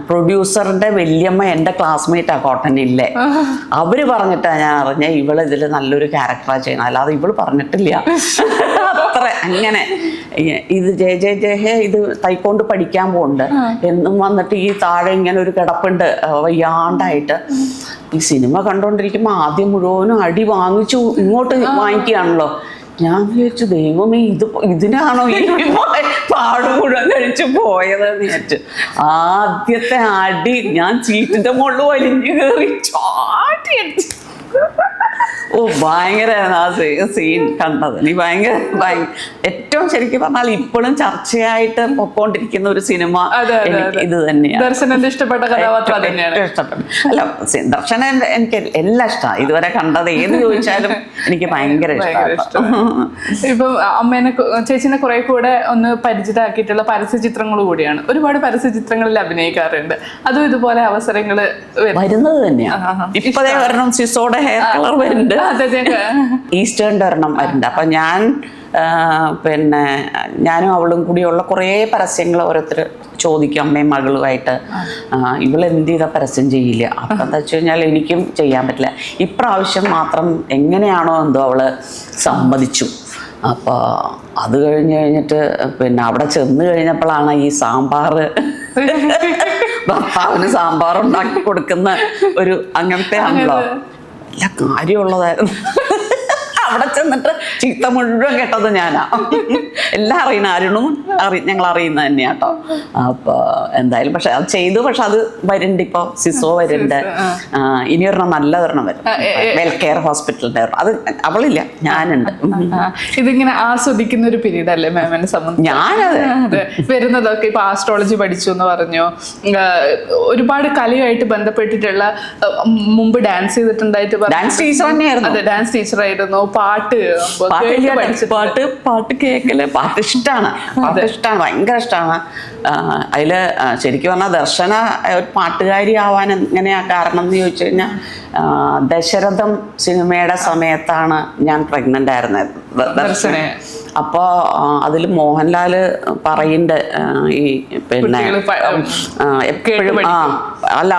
പ്രൊഡ്യൂസറിൻ്റെ വല്യമ്മ എൻ്റെ ക്ലാസ്മേറ്റാണ് കോട്ടനില്ലേ, അവര് പറഞ്ഞിട്ടാണ് ഞാൻ അറിഞ്ഞ ഇവള് ഇതിൽ നല്ലൊരു ക്യാരക്ടർ ചെയ്യണം, അല്ലാതെ ഇവള് പറഞ്ഞിട്ടില്ല. അത്ര അങ്ങനെ ഇത് ജയ ഇത് തൈക്കൊണ്ട് പഠിക്കാൻ പോകുന്നുണ്ട് എന്നും വന്നിട്ട് ഈ താഴെ ഇങ്ങനെ ഒരു കിടപ്പുണ്ട് വയ്യാണ്ടായിട്ട്. ഈ സിനിമ കണ്ടോണ്ടിരിക്കുമ്പോൾ ആദ്യം മുഴുവനും അടി വാങ്ങിച്ചു ഇങ്ങോട്ട് വാങ്ങിക്കുകയാണല്ലോ. ഞാൻ വിചാരിച്ചു ദൈവമേ ഇതിനാണോ ഈ പാട് മുഴുവൻ കഴിച്ചു പോയതെന്ന് വിചാരിച്ചു. ആദ്യത്തെ അടി ഞാൻ സീറ്റിന്റെ മുകളിൽ വലിഞ്ഞു കയറി ചാട്ടി അടിച്ചു. ഭയങ്കര ആ സീൻ കണ്ടത് നീ ഭയങ്കര ഏറ്റവും ശരിക്കും പറഞ്ഞാൽ ഇപ്പോഴും ചർച്ചയായിട്ട് പൊക്കോണ്ടിരിക്കുന്ന ഒരു സിനിമ ഇത് തന്നെയാണ്. ദർശനന്റെ ഇഷ്ടപ്പെട്ട കഥാപാത്രം തന്നെയാണ്. ഇഷ്ടപ്പെട്ടു. അല്ല, ദർശനം എനിക്ക് എല്ലാം ഇഷ്ടമാണ്. ഇതുവരെ കണ്ടത് ഏത് ചോദിച്ചാലും എനിക്ക് ഭയങ്കര ഇഷ്ടമാണ്. ഇപ്പൊ അമ്മേനെ ചേച്ചിനെ കുറെ കൂടെ ഒന്ന് പരിചിതമാക്കിയിട്ടുള്ള പരസ്യ ചിത്രങ്ങൾ കൂടിയാണ്. ഒരുപാട് പരസ്യ ചിത്രങ്ങളിൽ അഭിനയിക്കാറുണ്ട്. അതും ഇതുപോലെ അവസരങ്ങൾ വരുന്നത് തന്നെയാണ്. ഇപ്പതേ വരണം സിസോടെ ഹെയർ കളർ വരുന്നുണ്ട്, ഈസ്റ്റേണിൻ്റെ ഒരെണ്ണം വരുന്നുണ്ട്. അപ്പം ഞാൻ പിന്നെ ഞാനും അവളും കൂടിയുള്ള കുറേ പരസ്യങ്ങൾ ഓരോരുത്തർ ചോദിക്കും അമ്മയും മകളുമായിട്ട്, ഇവളെന്ത് ചെയ്താൽ പരസ്യം ചെയ്യില്ല. അപ്പം എന്താ വെച്ച് കഴിഞ്ഞാൽ എനിക്കും ചെയ്യാൻ പറ്റില്ല. ഇപ്രാവശ്യം മാത്രം എങ്ങനെയാണോ എന്തോ അവള് സമ്മതിച്ചു. അപ്പോൾ അത് കഴിഞ്ഞിട്ട് പിന്നെ അവിടെ ചെന്ന് കഴിഞ്ഞപ്പോഴാണ് ഈ സാമ്പാർ ഭർത്താവിന് സാമ്പാർ ഉണ്ടാക്കി കൊടുക്കുന്ന ഒരു അങ്ങനത്തെ ആണല്ലോ, എല്ലാ കാര്യമുള്ളതായിരുന്നു. അവിടെ ചെന്നിട്ട് ചീത്ത മുഴുവൻ കേട്ടത് ഞാനാ. എല്ലാം അറിയണ അരുണും ഞങ്ങൾ അറിയുന്ന തന്നെയാ കേട്ടോ. അപ്പൊ എന്തായാലും പക്ഷെ അത് ചെയ്തു. പക്ഷെ അത് വരുന്നുണ്ട്, ഇപ്പൊ സിസോ വരുന്നുണ്ട്. ഇനി ഒരെണ്ണം നല്ല ഒരെണ്ണം വരും, വെൽകെയർ ഹോസ്പിറ്റലിന്റെ ഒരെണ്ണം. അത് അവളില്ല, ഞാനുണ്ട്. ഇതിങ്ങനെ ആസ്വദിക്കുന്ന ഒരു പീരീഡ് അല്ലേ മാമിനെ സംബന്ധിച്ച്? ഞാനത് വരുന്നതൊക്കെ ഇപ്പൊ ആസ്ട്രോളജി പഠിച്ചു എന്ന് പറഞ്ഞു, ഒരുപാട് കലയുമായിട്ട് ബന്ധപ്പെട്ടിട്ടുള്ള, മുമ്പ് ഡാൻസ് ചെയ്തിട്ടുണ്ടായിട്ട് ഡാൻസ് ടീച്ചർ തന്നെയായിരുന്നു. അതെ, ഡാൻസ് ടീച്ചറായിരുന്നു, പാട്ട് പാട്ട് കേൾക്കല് പാട്ട് ഇഷ്ടമാണ് ഭയങ്കര ഇഷ്ടമാണ്. അതിൽ ശരിക്കും പറഞ്ഞാൽ ദർശന ഒരു പാട്ടുകാരി ആവാൻ എങ്ങനെയാ കാരണം എന്ന് ചോദിച്ചു കഴിഞ്ഞാൽ ദശരഥം സിനിമയുടെ സമയത്താണ് ഞാൻ പ്രഗ്നൻ്റ് ആയിരുന്നത് ദർശന. അപ്പോൾ അതിൽ മോഹൻലാൽ പറയുന്നുണ്ട് ഈ പിന്നെ എപ്പോഴും അല്ല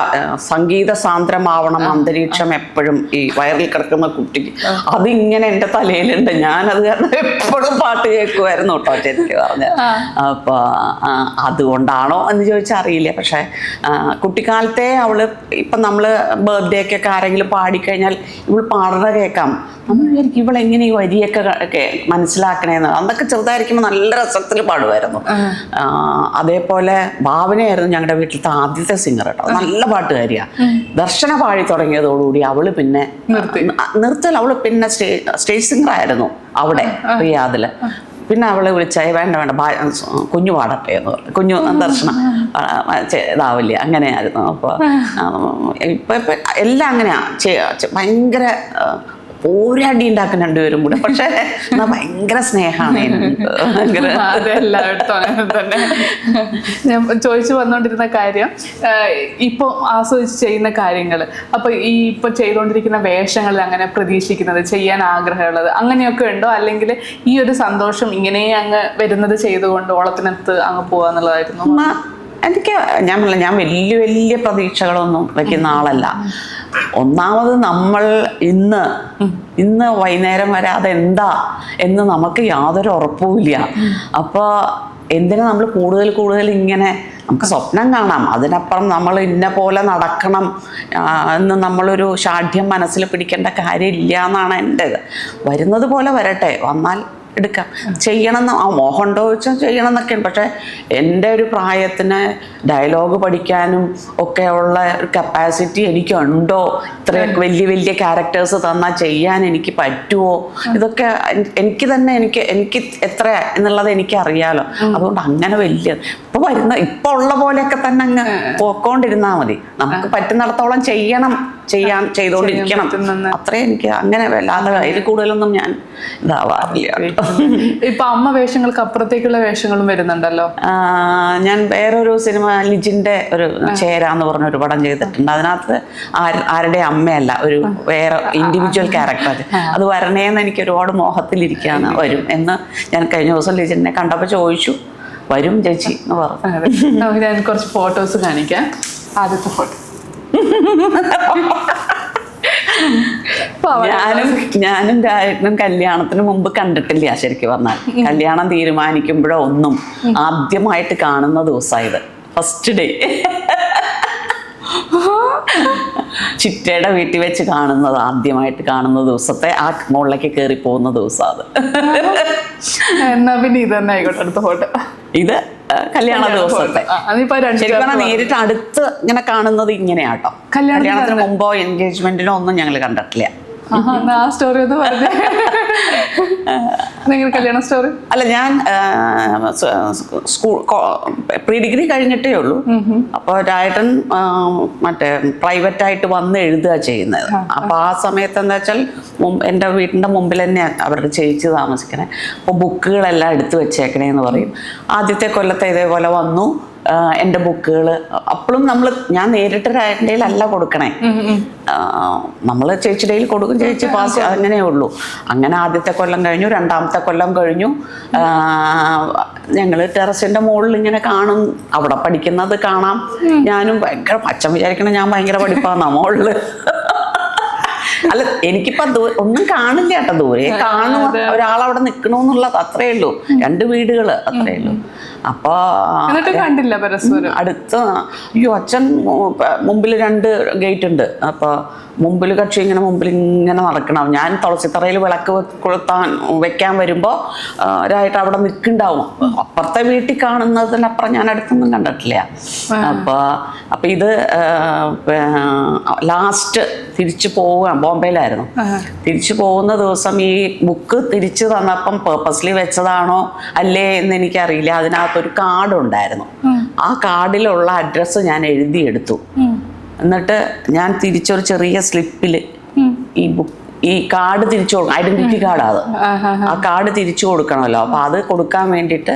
സംഗീത സാന്ദ്രമാവണം അന്തരീക്ഷം എപ്പോഴും ഈ വയറിൽ കിടക്കുന്ന കുട്ടിക്ക് അതിങ്ങനെ എൻ്റെ തലയിലുണ്ട്. ഞാനത് കാരണം എപ്പോഴും പാട്ട് കേൾക്കുമായിരുന്നു കേട്ടോ ശരിക്കും പറഞ്ഞ. അപ്പോൾ അതുകൊണ്ടാണോ എന്ന് ചോദിച്ചാൽ അറിയില്ല. പക്ഷേ കുട്ടിക്കാലത്തെ അവള് ഇപ്പം നമ്മൾ ബർത്ത്ഡേക്കൊക്കെ ആരെങ്കിലും പാടിക്കഴിഞ്ഞാൽ ഇവൾ പാടുന്ന കേൾക്കാം. നമ്മൾ വിചാരിക്കും ഇവളെങ്ങനെ ഈ വരിയൊക്കെ മനസ്സിലാക്കണേന്ന്. അതൊക്കെ ചെറുതായിരിക്കുമ്പോൾ നല്ല രസത്തിൽ പാടുമായിരുന്നു. അതേപോലെ ഭാവനയായിരുന്നു ഞങ്ങളുടെ വീട്ടിലത്തെ ആദ്യത്തെ സിംഗർ കേട്ടോ. നല്ല പാട്ടുകാരിയാണ്. ദർശന പാടി തുടങ്ങിയതോടുകൂടി അവള് പിന്നെ നിർത്തൽ. അവള് പിന്നെ സ്റ്റേജ് സിംഗർ ആയിരുന്നു അവിടെ റിയാദില്. പിന്നെ അവളെ വിളിച്ചാൽ വേണ്ട കുഞ്ഞു പാടട്ടെ എന്ന് പറഞ്ഞു. കുഞ്ഞു ദർശനം ഇതാവില്ല അങ്ങനെയായിരുന്നു. അപ്പോൾ ഇപ്പം എല്ലാം അങ്ങനെയാ ഭയങ്കര പോരടി ഉണ്ടാക്കും രണ്ടുപേരും കൂടെ. പക്ഷെ എന്നാ ഭയങ്കര സ്നേഹമാണ്. അതെല്ലായിടത്തും തന്നെ. ഞാൻ ചോദിച്ചു വന്നുകൊണ്ടിരുന്ന കാര്യം ഇപ്പോൾ ആസ്വദിച്ച് ചെയ്യുന്ന കാര്യങ്ങൾ, അപ്പൊ ഈ ഇപ്പൊ ചെയ്തുകൊണ്ടിരിക്കുന്ന വേഷങ്ങളിൽ അങ്ങനെ പ്രതീക്ഷിക്കുന്നത്, ചെയ്യാൻ ആഗ്രഹമുള്ളത് അങ്ങനെയൊക്കെ ഉണ്ടോ? അല്ലെങ്കിൽ ഈ ഒരു സന്തോഷം ഇങ്ങനെ അങ്ങ് വരുന്നത് ചെയ്തുകൊണ്ട് ഓളത്തിനകത്ത് അങ്ങ് പോവാന്നുള്ളതായിരുന്നു? എനിക്ക് ഞാൻ വലിയ വലിയ പ്രതീക്ഷകളൊന്നും വെക്കുന്ന ആളല്ല. ഒന്നാമത് നമ്മൾ ഇന്ന് വൈകുന്നേരം വരെ അതെന്താ എന്ന് നമുക്ക് യാതൊരു ഉറപ്പുമില്ല. അപ്പോൾ എന്തിനാ നമ്മൾ കൂടുതൽ ഇങ്ങനെ നമുക്ക് സ്വപ്നം കാണാം, അതിനപ്പുറം നമ്മൾ ഇന്ന പോലെ നടക്കണം എന്ന് നമ്മളൊരു ഷാഠ്യം മനസ്സിൽ പിടിക്കേണ്ട കാര്യമില്ല എന്നാണ് എൻ്റെ ഇത്. വരുന്നത് പോലെ വരട്ടെ, വന്നാൽ എടുക്കാം. ചെയ്യണം മോഹമുണ്ടോ ചോദിച്ചാൽ ചെയ്യണം എന്നൊക്കെയാണ്. പക്ഷേ എൻ്റെ ഒരു പ്രായത്തിന് ഡയലോഗ് പഠിക്കാനും ഒക്കെ ഉള്ള ഒരു കപ്പാസിറ്റി എനിക്കുണ്ടോ? ഇത്രയൊക്കെ വലിയ വലിയ ക്യാരക്ടേഴ്സ് തന്നാൽ ചെയ്യാൻ എനിക്ക് പറ്റുമോ? ഇതൊക്കെ എനിക്ക് തന്നെ എനിക്ക് എത്ര എന്നുള്ളത് എനിക്കറിയാലോ. അതുകൊണ്ട് അങ്ങനെ വലിയ ഇപ്പൊ ഉള്ള പോലെയൊക്കെ തന്നെ അങ്ങ് പോയിക്കൊണ്ടിരുന്നാൽ മതി. നമുക്ക് പറ്റുന്നിടത്തോളം ചെയ്തോണ്ടിരിക്കണം. അത്രേ എനിക്ക് അങ്ങനെ വല്ലാതെ അതിൽ കൂടുതലൊന്നും ഞാൻ ഇതാവാറില്ല. ഇപ്പൊ അമ്മ വേഷങ്ങൾക്ക് അപ്പുറത്തേക്കുള്ള വേഷങ്ങളും വരുന്നുണ്ടല്ലോ. ഞാൻ വേറൊരു സിനിമ ലിജിന്റെ ഒരു ചേരാന്ന് പറഞ്ഞ ഒരു പടം ചെയ്തിട്ടുണ്ട്. അതിനകത്ത് ആരുടെ അമ്മയല്ല, ഒരു വേറെ ഇൻഡിവിജ്വൽ ക്യാരക്ടർ. അത് വരണേന്ന് എനിക്ക് ഒരുപാട് മോഹത്തിലിരിക്കുകയാണ്. വരും എന്ന് ഞാൻ കഴിഞ്ഞ ദിവസം ലിജിനെ കണ്ടപ്പോൾ ചോദിച്ചു. വരും ചേച്ചി എന്ന് പറഞ്ഞു. ഞാൻ കുറച്ച് ഫോട്ടോസ് കാണിക്കാം. ആദ്യത്തെ ഫോട്ടോ ഞാനും രാജനും കല്യാണത്തിന് മുമ്പ് കണ്ടിട്ടില്ല ശരിക്കും പറഞ്ഞാൽ. കല്യാണം തീരുമാനിക്കുമ്പോഴോ ഒന്നും ആദ്യമായിട്ട് കാണുന്ന ദിവസമായത്. ഫസ്റ്റ് ഡേ ചിറ്റയുടെ വീട്ടിൽ വെച്ച് കാണുന്നത്, ആദ്യമായിട്ട് കാണുന്ന ദിവസത്തെ ആ മുകളിലേക്ക് കയറി പോകുന്ന ദിവസം അത്. എന്നാ പിന്നെ ഇത് തന്നെ ആയിക്കോട്ടെ അടുത്ത ഫോട്ടോ. ഇത് കല്യാണ ദിവസത്തെ ശരിക്കും നേരിട്ട് അടുത്ത് ഇങ്ങനെ കാണുന്നത് ഇങ്ങനെയാട്ടോ. കല്യാണത്തിന് മുമ്പോ എൻഗേജ്മെന്റിനോ ഒന്നും ഞങ്ങൾ കണ്ടിട്ടില്ല. ആ സ്റ്റോറി ഒന്ന് പറഞ്ഞേ. കല്യാണ സ്റ്റോറി അല്ല, ഞാൻ സ്കൂൾ പ്രീ ഡിഗ്രി കഴിഞ്ഞിട്ടേ ഉള്ളൂ. അപ്പോൾ രായട്ടൻ മറ്റേ പ്രൈവറ്റായിട്ട് വന്ന് എഴുതുക ചെയ്യുന്നത്. അപ്പോൾ ആ സമയത്ത് എന്താ വെച്ചാൽ എൻ്റെ വീടിൻ്റെ മുമ്പിൽ തന്നെയാണ് അവരുടെ ചേച്ചി താമസിക്കണേ. അപ്പോൾ ബുക്കുകളെല്ലാം എടുത്തു വെച്ചേക്കണേന്ന് പറയും. ആദ്യത്തെ കൊല്ലത്തെ ഇതേപോലെ വന്നു. എൻ്റെ ബുക്കുകൾ അപ്പോഴും ഞാൻ നേരിട്ട് രായൻ്റെ അല്ല കൊടുക്കണേ, നമ്മൾ ചേച്ചിയുടെ കൊടുക്കും. ചേച്ചി പാസ് അങ്ങനെ ഉള്ളൂ. അങ്ങനെ ആദ്യത്തെ കൊല്ലം കഴിഞ്ഞു, രണ്ടാമത്തെ കൊല്ലം കഴിഞ്ഞു. ഞങ്ങൾ ടെറസിൻ്റെ മുകളിൽ ഇങ്ങനെ കാണും, അവിടെ പഠിക്കുന്നത് കാണാം. ഞാനും ഭയങ്കര അച്ഛൻ വിചാരിക്കണം ഞാൻ ഭയങ്കര പഠിപ്പാന്നാ മുകളിൽ. അല്ല, എനിക്കിപ്പോ ഒന്നും കാണില്ല കേട്ടോ. ദൂരെ കാണും ഒരാളവിടെ നിൽക്കണമെന്നുള്ളത്, അത്രേ ഉള്ളൂ. 2 വീടുകൾ അത്രേ ഉള്ളൂ. അപ്പൊ കണ്ടില്ല പരസ്പരം അടുത്ത്. അയ്യോ, അച്ഛൻ മുമ്പിൽ 2 ഗേറ്റ് ഉണ്ട്. അപ്പൊ മുമ്പിൽ കക്ഷി മുമ്പിൽ നടക്കണം. ഞാൻ തുളസിത്തറയിൽ വിളക്ക് വെക്കാൻ വരുമ്പോൾ ഒരായിട്ട് അവിടെ നിൽക്കുന്നുണ്ടാവും. അപ്പുറത്തെ വീട്ടിൽ കാണുന്നതിനപ്പുറം ഞാൻ അടുത്തൊന്നും കണ്ടിട്ടില്ല. അപ്പൊ ഇത് ലാസ്റ്റ് തിരിച്ചു പോവുക ബോംബെയിലായിരുന്നു. തിരിച്ചു പോകുന്ന ദിവസം ഈ ബുക്ക് തിരിച്ചു തന്നപ്പം പേർപ്പസ്ലി വെച്ചതാണോ അല്ലേ എന്ന് എനിക്കറിയില്ല. അതിനകത്തൊരു കാർഡ് ഉണ്ടായിരുന്നു. ആ കാർഡിലുള്ള അഡ്രസ്സ് ഞാൻ എഴുതിയെടുത്തു. എന്നിട്ട് ഞാൻ തിരിച്ചൊരു ചെറിയ സ്ലിപ്പിൽ ഈ ഈ കാർഡ് തിരിച്ചു കൊടുക്കണം, ഐഡന്റിറ്റി കാർഡ് അത്, ആ കാർഡ് തിരിച്ചു കൊടുക്കണമല്ലോ. അപ്പൊ അത് കൊടുക്കാൻ വേണ്ടിയിട്ട്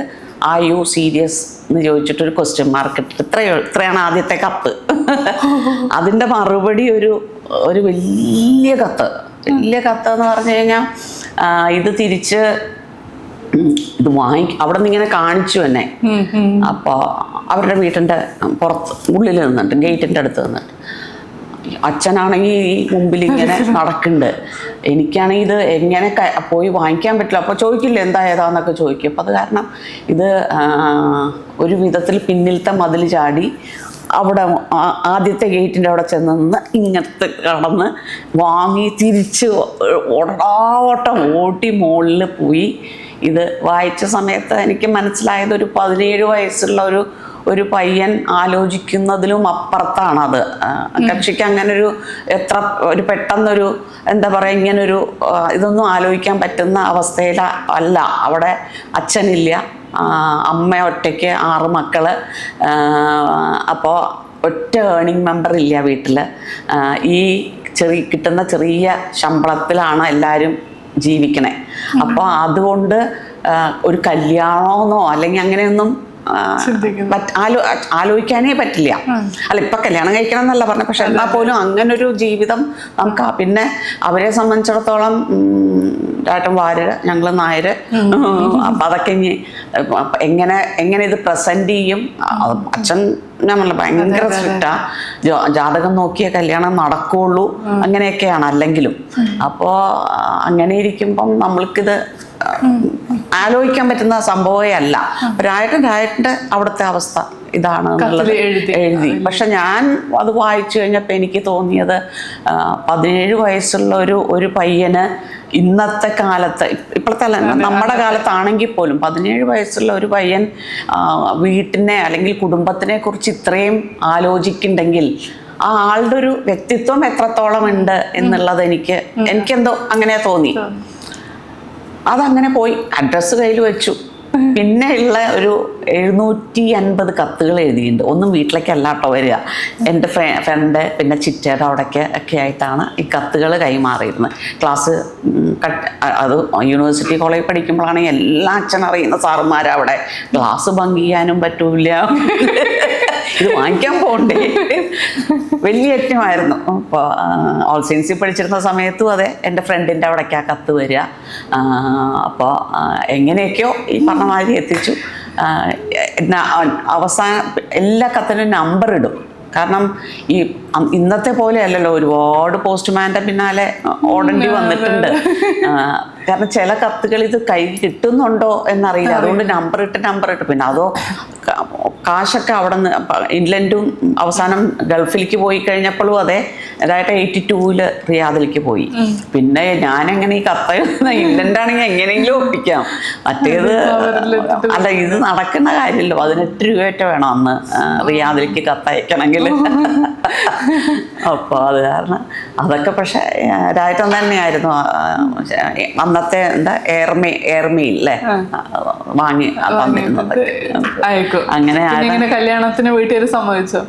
ആർ യു സീരിയസ് എന്ന് ചോദിച്ചിട്ടൊരു ക്വസ്റ്റ്യൻ മാർക്ക് ഇട്ടിട്ട് ഇത്രയാണ് ആദ്യത്തെ കത്ത്. അതിൻ്റെ മറുപടി ഒരു വലിയ കത്ത് എന്ന് പറഞ്ഞു കഴിഞ്ഞാൽ ഇത് തിരിച്ച് ഇത് അവിടെ നിന്ന് ഇങ്ങനെ കാണിച്ചു എന്നെ. അപ്പോൾ അവരുടെ വീട്ടിൻ്റെ പുറത്ത് ഉള്ളിൽ നിന്നിട്ട് ഗേറ്റിൻ്റെ അടുത്ത് നിന്നിട്ട് അച്ഛനാണെങ്കിൽ ഈ മുമ്പിൽ ഇങ്ങനെ നടക്കുന്നുണ്ട്. എനിക്കാണെങ്കിൽ ഇത് എങ്ങനെ പോയി വാങ്ങിക്കാൻ പറ്റില്ല. അപ്പോൾ ചോദിക്കില്ല എന്താ ഏതാന്നൊക്കെ ചോദിക്കും. അപ്പോൾ അത് കാരണം ഇത് ഒരു വിധത്തിൽ പിന്നിലത്തെ മതിൽ ചാടി അവിടെ ആദ്യത്തെ ഗേറ്റിൻ്റെ അവിടെ ചെന്ന് നിന്ന് ഇങ്ങനത്തെ കടന്ന് വാങ്ങി തിരിച്ച് ഓട്ടം ഓട്ടി മുകളിൽ പോയി. ഇത് വായിച്ച സമയത്ത് എനിക്ക് മനസ്സിലായത് ഒരു 17 വയസ്സുള്ള ഒരു പയ്യൻ ആലോചിക്കുന്നതിലും അപ്പുറത്താണത്. കക്ഷിക്ക് അങ്ങനൊരു ഒരു പെട്ടെന്നൊരു എന്താ പറയുക ഇങ്ങനൊരു ഇതൊന്നും ആലോചിക്കാൻ പറ്റുന്ന അവസ്ഥയിൽ അല്ല. അവിടെ അച്ഛനില്ല, അമ്മ ഒറ്റയ്ക്ക് 6 മക്കള്. അപ്പോൾ ഒറ്റ ഏർണിംഗ് മെമ്പർ ഇല്ല വീട്ടിൽ. ഈ കിട്ടുന്ന ചെറിയ ശമ്പളത്തിലാണ് എല്ലാവരും ജീവിക്കണേ. അപ്പോൾ അതുകൊണ്ട് ഒരു കല്യാണമെന്നോ അല്ലെങ്കിൽ അങ്ങനെയൊന്നും ആലോചിക്കാനേ പറ്റില്ല. അല്ല ഇപ്പൊ കല്യാണം കഴിക്കണം എന്നല്ല പറഞ്ഞ, പക്ഷെ എന്നാൽ പോലും അങ്ങനൊരു ജീവിതം നമുക്ക്. പിന്നെ അവരെ സംബന്ധിച്ചിടത്തോളം ചേട്ടൻ വാര്യര്, ഞങ്ങൾ നായര്. അപ്പൊ അതൊക്കെ എങ്ങനെ ഇത് പ്രസന്റ് ചെയ്യും. അച്ഛൻ ഞാൻ ഭയങ്കര സ്ട്രിക്റ്റാ, ജാതകം നോക്കിയ കല്യാണം നടക്കുള്ളൂ അങ്ങനെയൊക്കെയാണ് അല്ലെങ്കിലും. അപ്പോൾ അങ്ങനെ ഇരിക്കുമ്പം നമ്മൾക്കിത് ആലോചിക്കാൻ പറ്റുന്ന സംഭവമേ അല്ല. രായട്ടൻ്റെ അവിടുത്തെ അവസ്ഥ ഇതാണ് എന്നുള്ളത് എഴുതി. പക്ഷെ ഞാൻ അത് വായിച്ചു കഴിഞ്ഞപ്പോൾ എനിക്ക് തോന്നിയത് 17 വയസ്സുള്ള ഒരു പയ്യന് ഇന്നത്തെ കാലത്ത്, ഇപ്പോഴത്തെ നമ്മുടെ കാലത്താണെങ്കിൽ പോലും 17 വയസ്സുള്ള ഒരു പയ്യൻ വീട്ടിനെ അല്ലെങ്കിൽ കുടുംബത്തിനെ കുറിച്ച് ഇത്രയും ആലോചിക്കുന്നുണ്ടെങ്കിൽ ആ ആളുടെ ഒരു വ്യക്തിത്വം എത്രത്തോളം ഉണ്ട് എന്നുള്ളത് എനിക്കെന്തോ അങ്ങനെ തോന്നി. അതങ്ങനെ പോയി അഡ്രസ്സ് കയ്യിൽ വെച്ചു. പിന്നെ ഉള്ള ഒരു 750 കത്തുകൾ എഴുതിയിട്ടുണ്ട്. ഒന്നും വീട്ടിലേക്കല്ല കേട്ടോ വരിക, എൻ്റെ ഫ്രണ്ട് പിന്നെ ചിറ്റയുടെ അവിടേക്ക് ഒക്കെ ആയിട്ടാണ് ഈ കത്തുകൾ കൈമാറിയിരുന്നത്. ക്ലാസ് അത് യൂണിവേഴ്സിറ്റി കോളേജിൽ പഠിക്കുമ്പോഴാണെങ്കിൽ എല്ലാ അച്ഛൻ അറിയുന്ന സാറുമാരും അവിടെ. ക്ലാസ് ഭംഗി ചെയ്യാനും പറ്റൂല, ഇത് വാങ്ങിക്കാൻ പോകണ്ടേ, വലിയ യജ്ഞമായിരുന്നു. അപ്പോൾ ഓൾ സയൻസിൽ പഠിച്ചിരുന്ന സമയത്തും അതെ, എൻ്റെ ഫ്രണ്ടിൻ്റെ അവിടേക്കാ കത്ത് വരിക. അപ്പോൾ എങ്ങനെയൊക്കെയോ ഈ പറഞ്ഞ മാതിരി എത്തിച്ചു. അവസാനം എല്ലാ കത്തിനും നമ്പർ ഇടും. കാരണം ഈ ഇന്നത്തെ പോലെ അല്ലല്ലോ, ഒരുപാട് പോസ്റ്റ്മാൻ്റെ പിന്നാലെ ഓടേണ്ടി വന്നിട്ടുണ്ട്. കാരണം ചില കത്തുകൾ ഇത് കൈ കിട്ടുന്നുണ്ടോ എന്നറിയില്ല, അതുകൊണ്ട് നമ്പർ ഇട്ട് പിന്നെ അതോ കാശൊക്കെ അവിടെ നിന്ന് ഇംഗ്ലണ്ടും അവസാനം ഗൾഫിലേക്ക് പോയി കഴിഞ്ഞപ്പോഴും അതെ, അതായത് 82 റിയാദിലേക്ക് പോയി. പിന്നെ ഞാനെങ്ങനെ ഈ കത്ത് ഇംഗ്ലണ്ടാണെങ്കിൽ എങ്ങനെയെങ്കിലും ഒപ്പിക്കാം, മറ്റേത് അല്ല, ഇത് നടക്കുന്ന കാര്യമല്ലോ. 18 രൂപയൊക്കെ വേണം അന്ന് റിയാദിലേക്ക് കത്തയക്കണമെങ്കിൽ. അപ്പോൾ അത് കാരണം അതൊക്കെ പക്ഷെ രായട്ടൻ തന്നെയായിരുന്നു അന്നത്തെ എന്താ എയർമെയില്ലേ വാങ്ങി തന്നിരുന്നത്. അങ്ങനെ കല്യാണത്തിന് വീട്ടുകാർ സമ്മതിച്ചോ?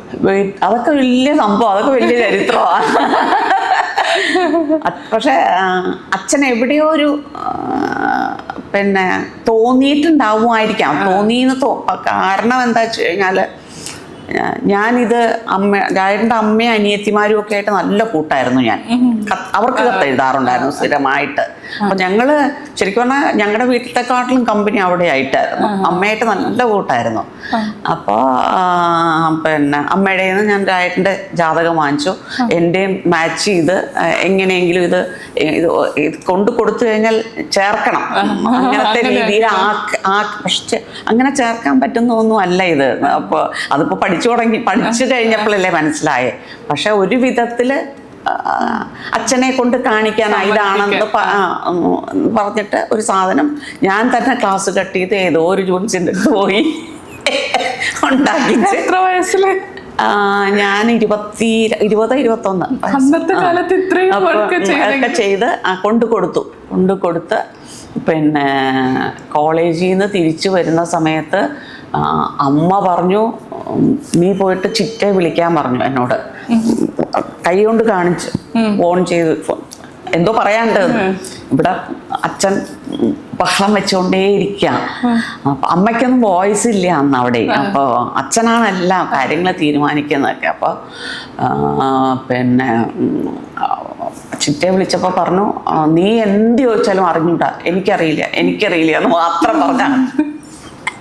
അതൊക്കെ വലിയ സംഭവം, അതൊക്കെ വലിയ ചരിത്രമാണ്. പക്ഷെ അച്ഛൻ എവിടെയോ ഒരു പിന്നെ തോന്നിയിട്ടുണ്ടാവുമായിരിക്കാം. കാരണം എന്താ വെച്ച് കഴിഞ്ഞാല് ഞാനിത് രായന്റെ അമ്മയും അനിയത്തിമാരും ഒക്കെ ആയിട്ട് നല്ല കൂട്ടായിരുന്നു. ഞാൻ അവർക്ക് കത്ത് എഴുതാറുണ്ടായിരുന്നു സ്ഥിരമായിട്ട്. അപ്പൊ ഞങ്ങള് ശരിക്കും പറഞ്ഞാൽ ഞങ്ങളുടെ വീട്ടിലെക്കാട്ടിലും കമ്പനി അവിടെ ആയിട്ടായിരുന്നു. അമ്മയായിട്ട് നല്ല കൂട്ടായിരുന്നു. അപ്പോൾ പിന്നെ അമ്മയുടെ നിന്ന് ഞാൻ രായന്റെ ജാതകം വാങ്ങിച്ചു. എൻ്റെയും മാച്ച് ചെയ്ത് എങ്ങനെയെങ്കിലും ഇത് കൊണ്ടു കൊടുത്തു കഴിഞ്ഞാൽ ചേർക്കണം, അങ്ങനത്തെ രീതിയിൽ പക്ഷെ അങ്ങനെ ചേർക്കാൻ പറ്റുന്നൊന്നും അല്ല ഇത്. അപ്പോൾ അതിപ്പോൾ പഠിച്ചു കഴിഞ്ഞപ്പോഴല്ലേ മനസ്സിലായേ. പക്ഷെ ഒരു വിധത്തില് അച്ഛനെ കൊണ്ട് കാണിക്കാൻ ഇതാണെന്ന് പറഞ്ഞിട്ട് ഒരു സാധനം ഞാൻ തന്നെ ക്ലാസ് കട്ട് ചെയ്ത് ഏതോ ഒരു ജൂൺസിൻ്റെ പോയി ഉണ്ടാക്കി. എത്ര വയസ്സില്? ഞാൻ 20-21 അന്നത്തെ കാലത്ത് ഒക്കെ ചെയ്ത് കൊണ്ടു കൊടുത്ത് പിന്നെ കോളേജിൽ നിന്ന് തിരിച്ചു വരുന്ന സമയത്ത് അമ്മ പറഞ്ഞു, നീ പോയിട്ട് ചിറ്റയെ വിളിക്കാൻ പറഞ്ഞു എന്നോട്. കൈ കൊണ്ട് കാണിച്ച് ഫോൺ ചെയ്ത് എന്തോ പറയാണ്ട് ഇവിടെ അച്ഛൻ ബഹളം വെച്ചുകൊണ്ടേയിരിക്കുക. അപ്പൊ അമ്മയ്ക്കൊന്നും വോയിസ് ഇല്ല അന്ന് അവിടെ. അപ്പോൾ അച്ഛനാണ് എല്ലാ കാര്യങ്ങൾ തീരുമാനിക്കുന്നതൊക്കെ. അപ്പോൾ പിന്നെ ചിറ്റയെ വിളിച്ചപ്പോൾ പറഞ്ഞു, നീ എന്ത് ചോദിച്ചാലും അറിഞ്ഞൂടാ, എനിക്കറിയില്ല എന്ന് മാത്രം പറഞ്ഞാണ്.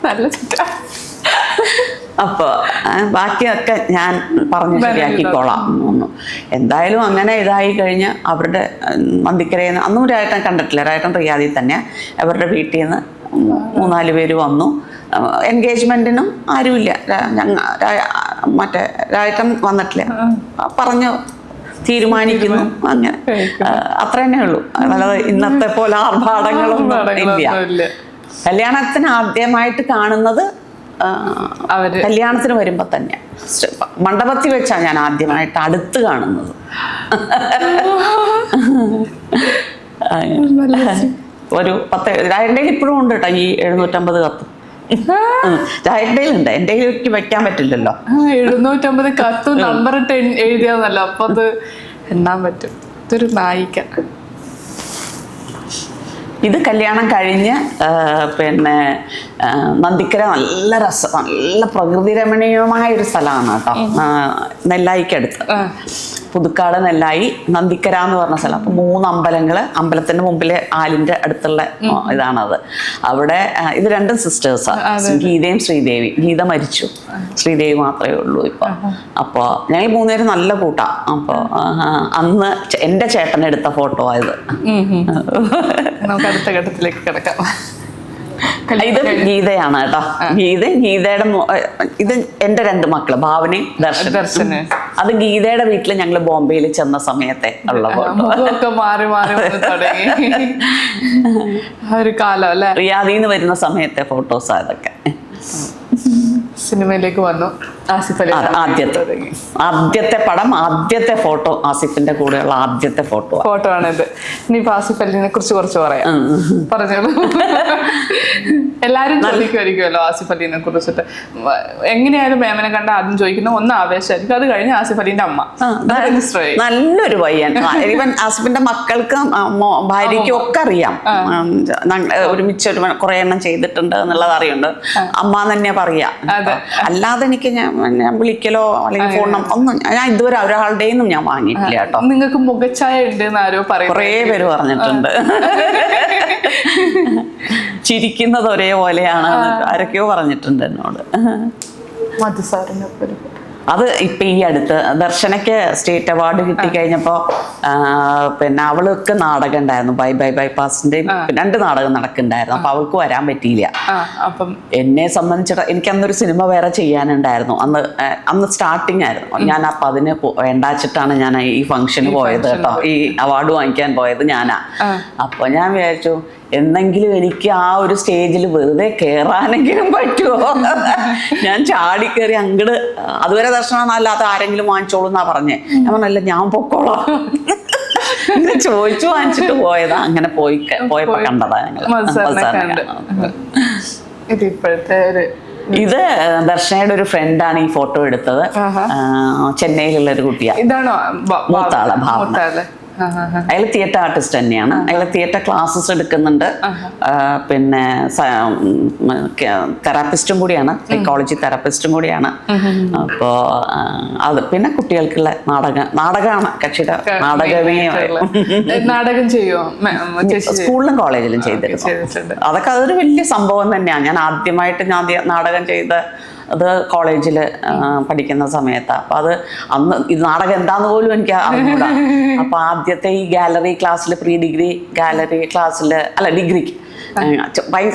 നല്ല ചിറ്റ. അപ്പോൾ ബാക്കിയൊക്കെ ഞാൻ പറഞ്ഞ് ശരിയാക്കിക്കോളാം എന്ന്. എന്തായാലും അങ്ങനെ ഇതായി കഴിഞ്ഞ് അവരുടെ നന്ദിക്കരയിൽ നിന്ന് അന്നും രായട്ടൻ കണ്ടിട്ടില്ല, രായട്ടൻ റിയാദിൽ തന്നെ. അവരുടെ വീട്ടിൽ നിന്ന് 3-4 പേര് വന്നു. എൻഗേജ്മെൻറ്റിനും ആരുമില്ല, മറ്റേ രായട്ടൻ വന്നിട്ടില്ല. പറഞ്ഞു തീരുമാനിക്കുന്നു, അങ്ങനെ അത്ര തന്നെ ഉള്ളൂ. അല്ലാതെ ഇന്നത്തെ പോലെ ആർഭാടങ്ങളൊന്നും ഇല്ല. കല്യാണത്തിന് ആദ്യമായിട്ട് കാണുന്നത് കല്യാണത്തിന് വരുമ്പോ തന്നെ മണ്ഡപത്തിൽ വെച്ചാണ് ഞാൻ ആദ്യമായിട്ട് അടുത്ത് കാണുന്നത്. ഒരു 10 എൻ്റെ ഇപ്പോഴും ഉണ്ട് കേട്ടോ ഈ 750 കത്ത്. ഉണ്ട്, എൻ്റെ വെക്കാൻ പറ്റില്ലല്ലോ. 750 കത്ത് നമ്പർ ഇട്ട് എഴുതിയാന്നല്ലോ, അപ്പൊ അത് എണ്ണാൻ പറ്റും. ഇതൊരു നായിക. ഇത് കല്യാണം കഴിഞ്ഞ് പിന്നെ നന്ദിക്കര നല്ല രസം, നല്ല പ്രകൃതി രമണീയമായ ഒരു സ്ഥലമാണ് കേട്ടോ. നെല്ലായിക്കടുത്ത്, പുതുക്കാട് നെല്ലായി നന്ദിക്കര എന്ന് പറഞ്ഞ സ്ഥലം. അപ്പോൾ 3 അമ്പലങ്ങൾ, അമ്പലത്തിന്റെ മുമ്പിലെ ആലിന്റെ അടുത്തുള്ള ഇതാണത്. അവിടെ ഇത് 2 സിസ്റ്റേഴ്സാണ്, ഗീതയും ശ്രീദേവി. ഗീത മരിച്ചു, ശ്രീദേവി മാത്രമേ ഉള്ളൂ ഇപ്പൊ. അപ്പോൾ ഞങ്ങൾ 3 പേരും നല്ല കൂട്ടാം. അപ്പോൾ അന്ന് എൻ്റെ ചേട്ടൻ എടുത്ത ഫോട്ടോ ആയത്. നമുക്ക് അടുത്ത ഘട്ടത്തിലേക്ക് കിടക്കാം. ഇത് ഗീതയാണ് കേട്ടോ. ഗീതയുടെ ഇത് എൻ്റെ 2 മക്കള്, ഭാവനയും ദർശന. അത് ഗീതയുടെ വീട്ടിൽ ഞങ്ങൾ ബോംബെയിൽ ചെന്ന സമയത്തെ ഉള്ള ഫോട്ടോ. മാറി മാറി തുടങ്ങി ഒരു കാലം അല്ലെ. റിയാദിന്ന് വരുന്ന സമയത്തെ ഫോട്ടോസ് അതൊക്കെ. സിനിമയിലേക്ക് വന്നു ആസിഫ് അലി. ആദ്യത്തെ പടം, ആദ്യത്തെ ഫോട്ടോ, ആസിഫിന്റെ കൂടെയുള്ള ആദ്യത്തെ ഫോട്ടോ ആണിത്. ഇനിയിപ്പോ ആസിഫ് അലിനെ കുറിച്ച് കുറച്ച് പറയാം. പറഞ്ഞോളൂ. എല്ലാരും ചോദിക്കുമായിരിക്കുമല്ലോ ആസിഫ് അലിനെ കുറിച്ചിട്ട്. എങ്ങനെയായാലും മേമനെ കണ്ട ആദ്യം ചോദിക്കുന്ന ഒന്ന് ആവേശമായിരിക്കും, അത് കഴിഞ്ഞ് ആസിഫ് അലിന്റെ അമ്മ. നല്ലൊരു പയ്യൻ. ഈവൻ ആസിഫിന്റെ മക്കൾക്ക് ഭാര്യയ്ക്കും ഒക്കെ അറിയാം. ഒരുമിച്ച് കുറെ എണ്ണം ചെയ്തിട്ടുണ്ട് എന്നുള്ളത് അറിയുണ്ട്. അമ്മ തന്നെ പറയാ. അല്ലാതെ എനിക്ക് ഞാൻ വിളിക്കലോ അല്ലെങ്കിൽ ഫോൺ ഒന്നും ഞാൻ ഇതുവരെ ഒരാളുടെയും ഞാൻ വാങ്ങിയിട്ടില്ല കേട്ടോ. നിങ്ങൾക്ക് മുഖച്ഛായ ഉണ്ട് എന്ന് ആരോ പറയും, കുറേ പേര് പറഞ്ഞിട്ടുണ്ട്. ചിരിക്കുന്നത് ഒരേപോലെയാണ് ആരൊക്കെയോ പറഞ്ഞിട്ടുണ്ട് എന്നോട്. അത് ഇപ്പം ഈ അടുത്ത് ദർശനയ്ക്ക് സ്റ്റേറ്റ് അവാർഡ് കിട്ടിക്കഴിഞ്ഞപ്പോൾ പിന്നെ അവൾക്ക് നാടകം ഉണ്ടായിരുന്നു, ബൈ ബൈ ബൈപ്പാസിന്റെ 2 നാടകം നടക്കുന്നുണ്ടായിരുന്നു. അപ്പൊ അവൾക്ക് വരാൻ പറ്റിയില്ല. അപ്പം എന്നെ സംബന്ധിച്ചിട്ട് എനിക്ക് അന്നൊരു സിനിമ വേറെ ചെയ്യാനുണ്ടായിരുന്നു. അന്ന് സ്റ്റാർട്ടിങ് ആയിരുന്നു ഞാൻ. അപ്പം അതിന് വേണ്ടാച്ചിട്ടാണ് ഞാൻ ഈ ഫംഗ്ഷന് പോയത് കേട്ടോ, ഈ അവാർഡ് വാങ്ങിക്കാൻ പോയത് ഞാനാ. അപ്പൊ ഞാൻ വിചാരിച്ചു എന്നെങ്കിലും എനിക്ക് ആ ഒരു സ്റ്റേജിൽ വെറുതെ കയറാനെങ്കിലും പറ്റുമോ. ഞാൻ ചാടിക്കയറി അങ്ങട്. അതുവരെ ദർശനം അല്ലാത്ത ആരെങ്കിലും വാങ്ങിച്ചോളൂ എന്നാ പറഞ്ഞേ. ഞാൻ പറഞ്ഞല്ല, ഞാൻ പൊക്കോളാം. ചോദിച്ചു വാങ്ങിച്ചിട്ട് പോയതാ. അങ്ങനെ പോയപ്പോ കണ്ടതാ ഞങ്ങൾ. ഇത് ദർശനയുടെ ഒരു ഫ്രണ്ടാണ് ഈ ഫോട്ടോ എടുത്തത്. ചെന്നൈയിലുള്ള ഒരു കുട്ടിയാണ്. ഇതാണോ മൂത്താളെ ഭാവന. അയാൾ തിയേറ്റർ ആർട്ടിസ്റ്റ് തന്നെയാണ്. അയാൾ തിയേറ്റർ ക്ലാസ്സസ് എടുക്കുന്നുണ്ട്. പിന്നെ തെറാപ്പിസ്റ്റും കൂടിയാണ്, സൈക്കോളജി തെറാപ്പിസ്റ്റും കൂടിയാണ്. അപ്പോൾ അത് പിന്നെ കുട്ടികൾക്കുള്ള നാടകമാണ് കക്ഷിയുടെ നാടകമേ. നാടകം ചെയ്യുമോ? സ്കൂളിലും കോളേജിലും ചെയ്തിരുന്നു. അതൊക്കെ അതൊരു വലിയ സംഭവം തന്നെയാണ്. ഞാൻ ആദ്യമായിട്ട് നാടകം ചെയ്ത അത് കോളേജിൽ പഠിക്കുന്ന സമയത്താണ്. അപ്പം അത് അന്ന് ഇത് നാടകം എന്താന്ന് പോലും എനിക്ക് അറിഞ്ഞൂടാ. അപ്പം ആദ്യത്തെ ഈ ഗാലറി ക്ലാസ്സിൽ, പ്രീ ഡിഗ്രി ഗാലറി ക്ലാസ്സിൽ, അല്ല ഡിഗ്രിക്ക്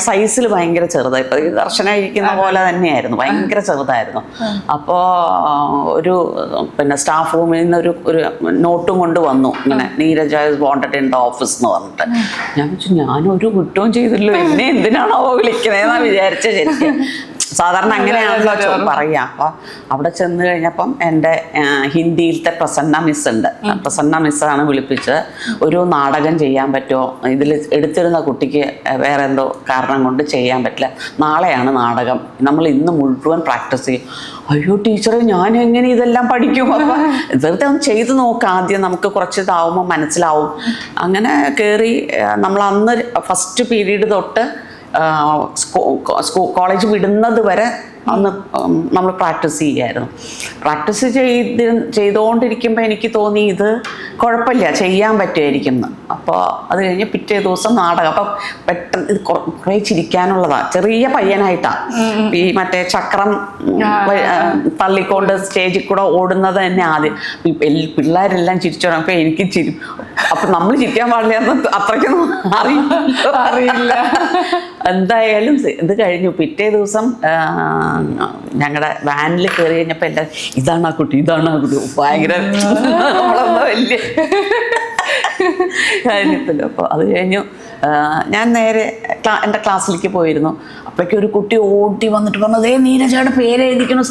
സൈസിൽ ഭയങ്കര ചെറുതായി. ഇപ്പൊ ഈ ദർശനം ഇരിക്കുന്ന പോലെ തന്നെയായിരുന്നു, ഭയങ്കര ചെറുതായിരുന്നു. അപ്പോൾ ഒരു പിന്നെ സ്റ്റാഫ് റൂമിൽ നിന്ന് ഒരു നോട്ടും കൊണ്ട് വന്നു, ഇങ്ങനെ Neeraj is wanted in the office എന്ന് പറഞ്ഞിട്ട്. ഞാൻ വെച്ചു ഞാനൊരു കുറ്റവും ചെയ്തില്ലോ, എന്നെ എന്തിനാണോ വിളിക്കണേന്നാ വിചാരിച്ച. ശരിക്കും സാധാരണ അങ്ങനെയാണല്ലോ പറയാ. അപ്പൊ അവിടെ ചെന്ന് കഴിഞ്ഞപ്പം എൻ്റെ ഹിന്ദിയിലത്തെ പ്രസന്ന മിസ് ഉണ്ട്. പ്രസന്ന മിസ്സാണ് വിളിപ്പിച്ച് ഒരു നാടകം ചെയ്യാൻ പറ്റുമോ, ഇതിൽ എടുത്തിരുന്ന കുട്ടിക്ക് വേറെ എന്തോ കാരണം കൊണ്ട് ചെയ്യാൻ പറ്റില്ല, നാളെയാണ് നാടകം, നമ്മൾ ഇന്ന് മുഴുവൻ പ്രാക്ടീസ് ചെയ്യും. അയ്യോ ടീച്ചറെ ഞാൻ എങ്ങനെ ഇതെല്ലാം പഠിക്കും? അപ്പം വെറുതെ ഒന്ന് ചെയ്ത് നോക്കാം, ആദ്യം നമുക്ക് കുറച്ച് ഇതാവുമ്പോൾ മനസ്സിലാവും. അങ്ങനെ കയറി നമ്മൾ അന്ന് ഫസ്റ്റ് പീരീഡ് തൊട്ട് കോളേജ് വിടുന്നത് വരെ അന്ന് നമ്മൾ പ്രാക്ടീസ് ചെയ്യുമായിരുന്നു. പ്രാക്ടീസ് ചെയ്തുകൊണ്ടിരിക്കുമ്പോൾ എനിക്ക് തോന്നി ഇത് കുഴപ്പമില്ല, ചെയ്യാൻ പറ്റുമായിരിക്കും എന്ന്. അപ്പോൾ അത് കഴിഞ്ഞ് പിറ്റേ ദിവസം നാടകം. അപ്പം പെട്ടെന്ന് ഇത് കുറേ ചിരിക്കാനുള്ളതാണ്. ചെറിയ പയ്യനായിട്ടാണ് ഈ മറ്റേ ചക്രം തള്ളിക്കൊണ്ട് സ്റ്റേജിൽ കൂടെ ഓടുന്നത് തന്നെ ആദ്യം. പിള്ളേരെല്ലാം ചിരിച്ചു തുടങ്ങി. അപ്പം എനിക്ക് അപ്പം നമ്മൾ ചിരിക്കാൻ പാടില്ല എന്ന് അത്രയ്ക്കൊന്നും അറിയില്ല. എന്തായാലും ഇത് കഴിഞ്ഞു. പിറ്റേ ദിവസം ഞങ്ങളുടെ വാനിൽ കയറി കഴിഞ്ഞപ്പോൾ എല്ലാം ഇതാണ് ആ കുട്ടി, ഇതാണ് ആ കുട്ടി, ഭയങ്കര വലിയ കാര്യത്തില്ല. അപ്പോൾ അത് കഴിഞ്ഞു ഞാൻ നേരെ എൻ്റെ ക്ലാസ്സിലേക്ക് പോയിരുന്നു. അപ്പോഴേക്കും ഒരു കുട്ടി ഓടി വന്നിട്ട് പറഞ്ഞു, അതേ നീരജയുടെ പേര് എഴുതിക്കണം,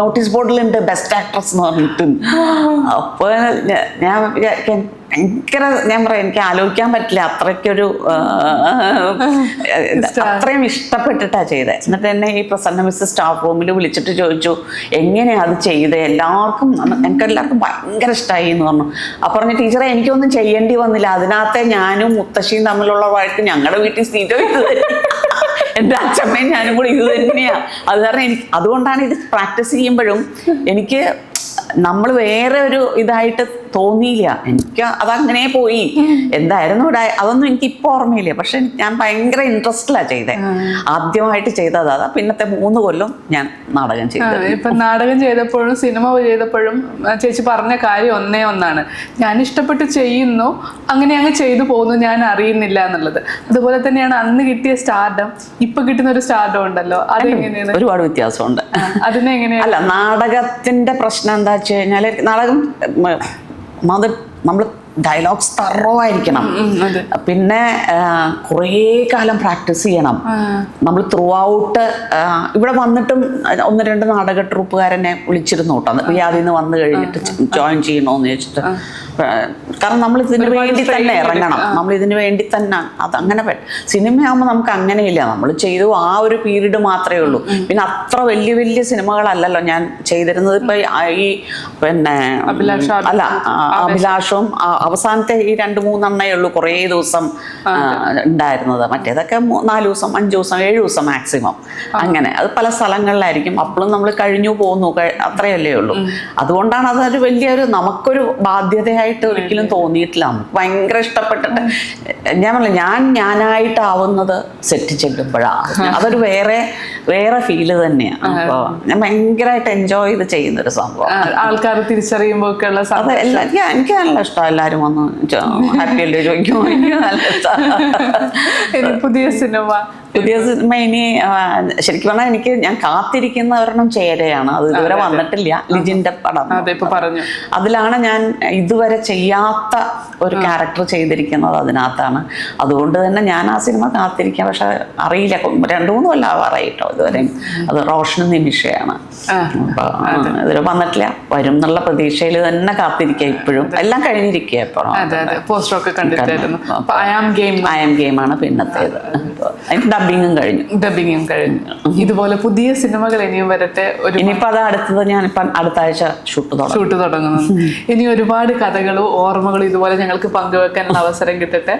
നോട്ടീസ് ബോർഡിലുണ്ട് ബെസ്റ്റ് ആക്ട്രസ് എന്ന് പറഞ്ഞിട്ട്. അപ്പോൾ ഞാൻ വിചാരിക്കാൻ ഭയങ്കര, ഞാൻ പറയാം, എനിക്ക് ആലോചിക്കാൻ പറ്റില്ല, അത്രയ്ക്കൊരു അത്രയും ഇഷ്ടപ്പെട്ടിട്ടാണ് ചെയ്തത്. എന്നിട്ട് എന്നെ ഈ പ്രസന്ന മിസ് സ്റ്റാഫ് റൂമിൽ വിളിച്ചിട്ട് ചോദിച്ചു എങ്ങനെയാണ് അത് ചെയ്തത്, എനിക്ക് എല്ലാവർക്കും ഭയങ്കര ഇഷ്ടമായി എന്ന് പറഞ്ഞു. അപ്പോൾ പറഞ്ഞു ടീച്ചറെ എനിക്കൊന്നും ചെയ്യേണ്ടി വന്നില്ല, അതിനകത്തെ ഞാനും മുത്തശ്ശിയും തമ്മിലുള്ള വഴക്ക് ഞങ്ങളുടെ വീട്ടിൽ സ്ഥിരം ഇത് എൻ്റെ അച്ഛമ്മയും ഞാനും കൂടി ഇത് തന്നെയാണ്. അത് കാരണം അതുകൊണ്ടാണ് ഇത് പ്രാക്ടീസ് ചെയ്യുമ്പോഴും എനിക്ക് നമ്മൾ വേറെ ഒരു ഇതായിട്ട് തോന്നിയില്ല. എനിക്ക് അതങ്ങനെ പോയി. എന്തായിരുന്നു അതൊന്നും എനിക്ക് ഇപ്പോൾ ഓർമ്മയില്ല. പക്ഷെ ഞാൻ ഭയങ്കര ഇൻട്രസ്റ്റിലാണ് ചെയ്തത്. ആദ്യമായിട്ട് ചെയ്തത് അതാ. പിന്നത്തെ 3 കൊല്ലം ഞാൻ നാടകം ചെയ്തത്. ഇപ്പൊ നാടകം ചെയ്തപ്പോഴും സിനിമ ചെയ്തപ്പോഴും ചേച്ചി പറഞ്ഞ കാര്യം ഒന്നാണ്, ഞാൻ ഇഷ്ടപ്പെട്ട് ചെയ്യുന്നു, അങ്ങനെ അങ്ങ് ചെയ്തു പോകുന്നു, ഞാൻ അറിയുന്നില്ല എന്നുള്ളത്. അതുപോലെ തന്നെയാണ് അന്ന് കിട്ടിയ സ്റ്റാർഡം ഇപ്പൊ കിട്ടുന്ന ഒരു സ്റ്റാർഡം ഉണ്ടല്ലോ, അതെങ്ങനെയാണ്? ഒരുപാട് വ്യത്യാസമുണ്ട്. അതിനെങ്ങനെയാണ്? അല്ല, നാടകത്തിന്റെ പ്രശ്നം എന്താ വെച്ച് കഴിഞ്ഞാൽ നാടകം നമ്മൾ ഡയലോഗ്സ് തറവായിരിക്കണം. പിന്നെ കുറേ കാലം പ്രാക്ടീസ് ചെയ്യണം. നമ്മൾ ത്രൂ ഔട്ട് ഇവിടെ വന്നിട്ടും 1-2 നാടക ട്രൂപ്പുകാരനെ വിളിച്ചിരുന്നു കേട്ടോ, റിയാദിൽ നിന്ന് വന്നു കഴിഞ്ഞിട്ട് ജോയിൻ ചെയ്യണോന്ന് ചോദിച്ചിട്ട്. കാരണം നമ്മൾ ഇതിന് വേണ്ടി തന്നെ ഇറങ്ങണം, നമ്മൾ ഇതിന് വേണ്ടി തന്നെ. അതങ്ങനെ സിനിമയാകുമ്പോൾ നമുക്ക് അങ്ങനെയില്ല, നമ്മൾ ചെയ്തു ആ ഒരു പീരീഡ് മാത്രമേ ഉള്ളൂ. പിന്നെ അത്ര വലിയ വലിയ സിനിമകളല്ലല്ലോ ഞാൻ ചെയ്തിരുന്നത്. ഇപ്പൊ ഈ പിന്നെ അഭിലാഷവും അവസാനത്തെ ഈ 2-3 ഉള്ളൂ കുറേ ദിവസം ഉണ്ടായിരുന്നത്. മറ്റേതൊക്കെ 4 ദിവസം 5 ദിവസം 7 ദിവസം മാക്സിമം. അങ്ങനെ അത് പല സ്ഥലങ്ങളിലായിരിക്കും. അപ്പോഴും നമ്മൾ കഴിഞ്ഞു പോകുന്നു, അത്രയല്ലേ ഉള്ളൂ. അതുകൊണ്ടാണ് അതൊരു വലിയൊരു നമുക്കൊരു ബാധ്യതയായിട്ട് ഒരിക്കലും തോന്നിയിട്ടില്ല. നമുക്ക് ഭയങ്കര ഇഷ്ടപ്പെട്ടിട്ട് ഞാനായിട്ടാവുന്നത് സെറ്റ് ചെല്ലുമ്പോഴാണ്. അതൊരു വേറെ ഫീല് തന്നെയാണ്. അപ്പോൾ ഞാൻ ഭയങ്കരമായിട്ട് എൻജോയ് ചെയ്ത് ചെയ്യുന്നൊരു സംഭവം. ആൾക്കാർ തിരിച്ചറിയുമ്പോൾ എനിക്ക് നല്ല ഇഷ്ടമാണ്. എല്ലാവരും വന്ന് ഹാപ്പി അല്ലേ ചോദിക്കും. എനിക്ക് നല്ല ഇഷ്ടമാണ്. പുതിയ സിനിമ ഇനി ശരിക്കും പറഞ്ഞാൽ ഞാൻ കാത്തിരിക്കുന്ന ഒരെണ്ണം ചേരയാണ്. അത് ഇതുവരെ വന്നിട്ടില്ല. ലിജിന്റെ പടം പറഞ്ഞു. അതിലാണ് ഞാൻ ഇതുവരെ ചെയ്യാത്ത ഒരു ക്യാരക്ടർ ചെയ്തിരിക്കുന്നത്, അതിനകത്താണ്. അതുകൊണ്ട് തന്നെ ഞാൻ ആ സിനിമ കാത്തിരിക്കാം. പക്ഷെ അറിയില്ല, 2-3 കൊല്ലം ആവാറായിട്ടോ ഇതുവരെ. അത് റോഷനും നിമിഷയാണ്. അപ്പൊ ഇതുവരെ വന്നിട്ടില്ല. വരും എന്നുള്ള പ്രതീക്ഷയിൽ തന്നെ കാത്തിരിക്കുക. ഇപ്പോഴും എല്ലാം കഴിഞ്ഞിരിക്കുക. എപ്പോഴും പോസ്റ്ററൊക്കെ കണ്ടിട്ടായിരുന്നു. ഐ ആം ഗെയിം ആണ് പിന്നത്തേത്. ഡബിങ്ങും കഴിഞ്ഞു. ഇതുപോലെ പുതിയ സിനിമകൾ ഇനിയും വരട്ടെ. ഇനിയിപ്പോ അത് അടുത്തത് ഞാനിപ്പം അടുത്ത ആഴ്ച ഷൂട്ട് തുടങ്ങുന്നു. ഇനി ഒരുപാട് കഥകളും ഓർമ്മകളും ഇതുപോലെ ഞങ്ങൾക്ക് പങ്കുവെക്കാനുള്ള അവസരം കിട്ടട്ടെ.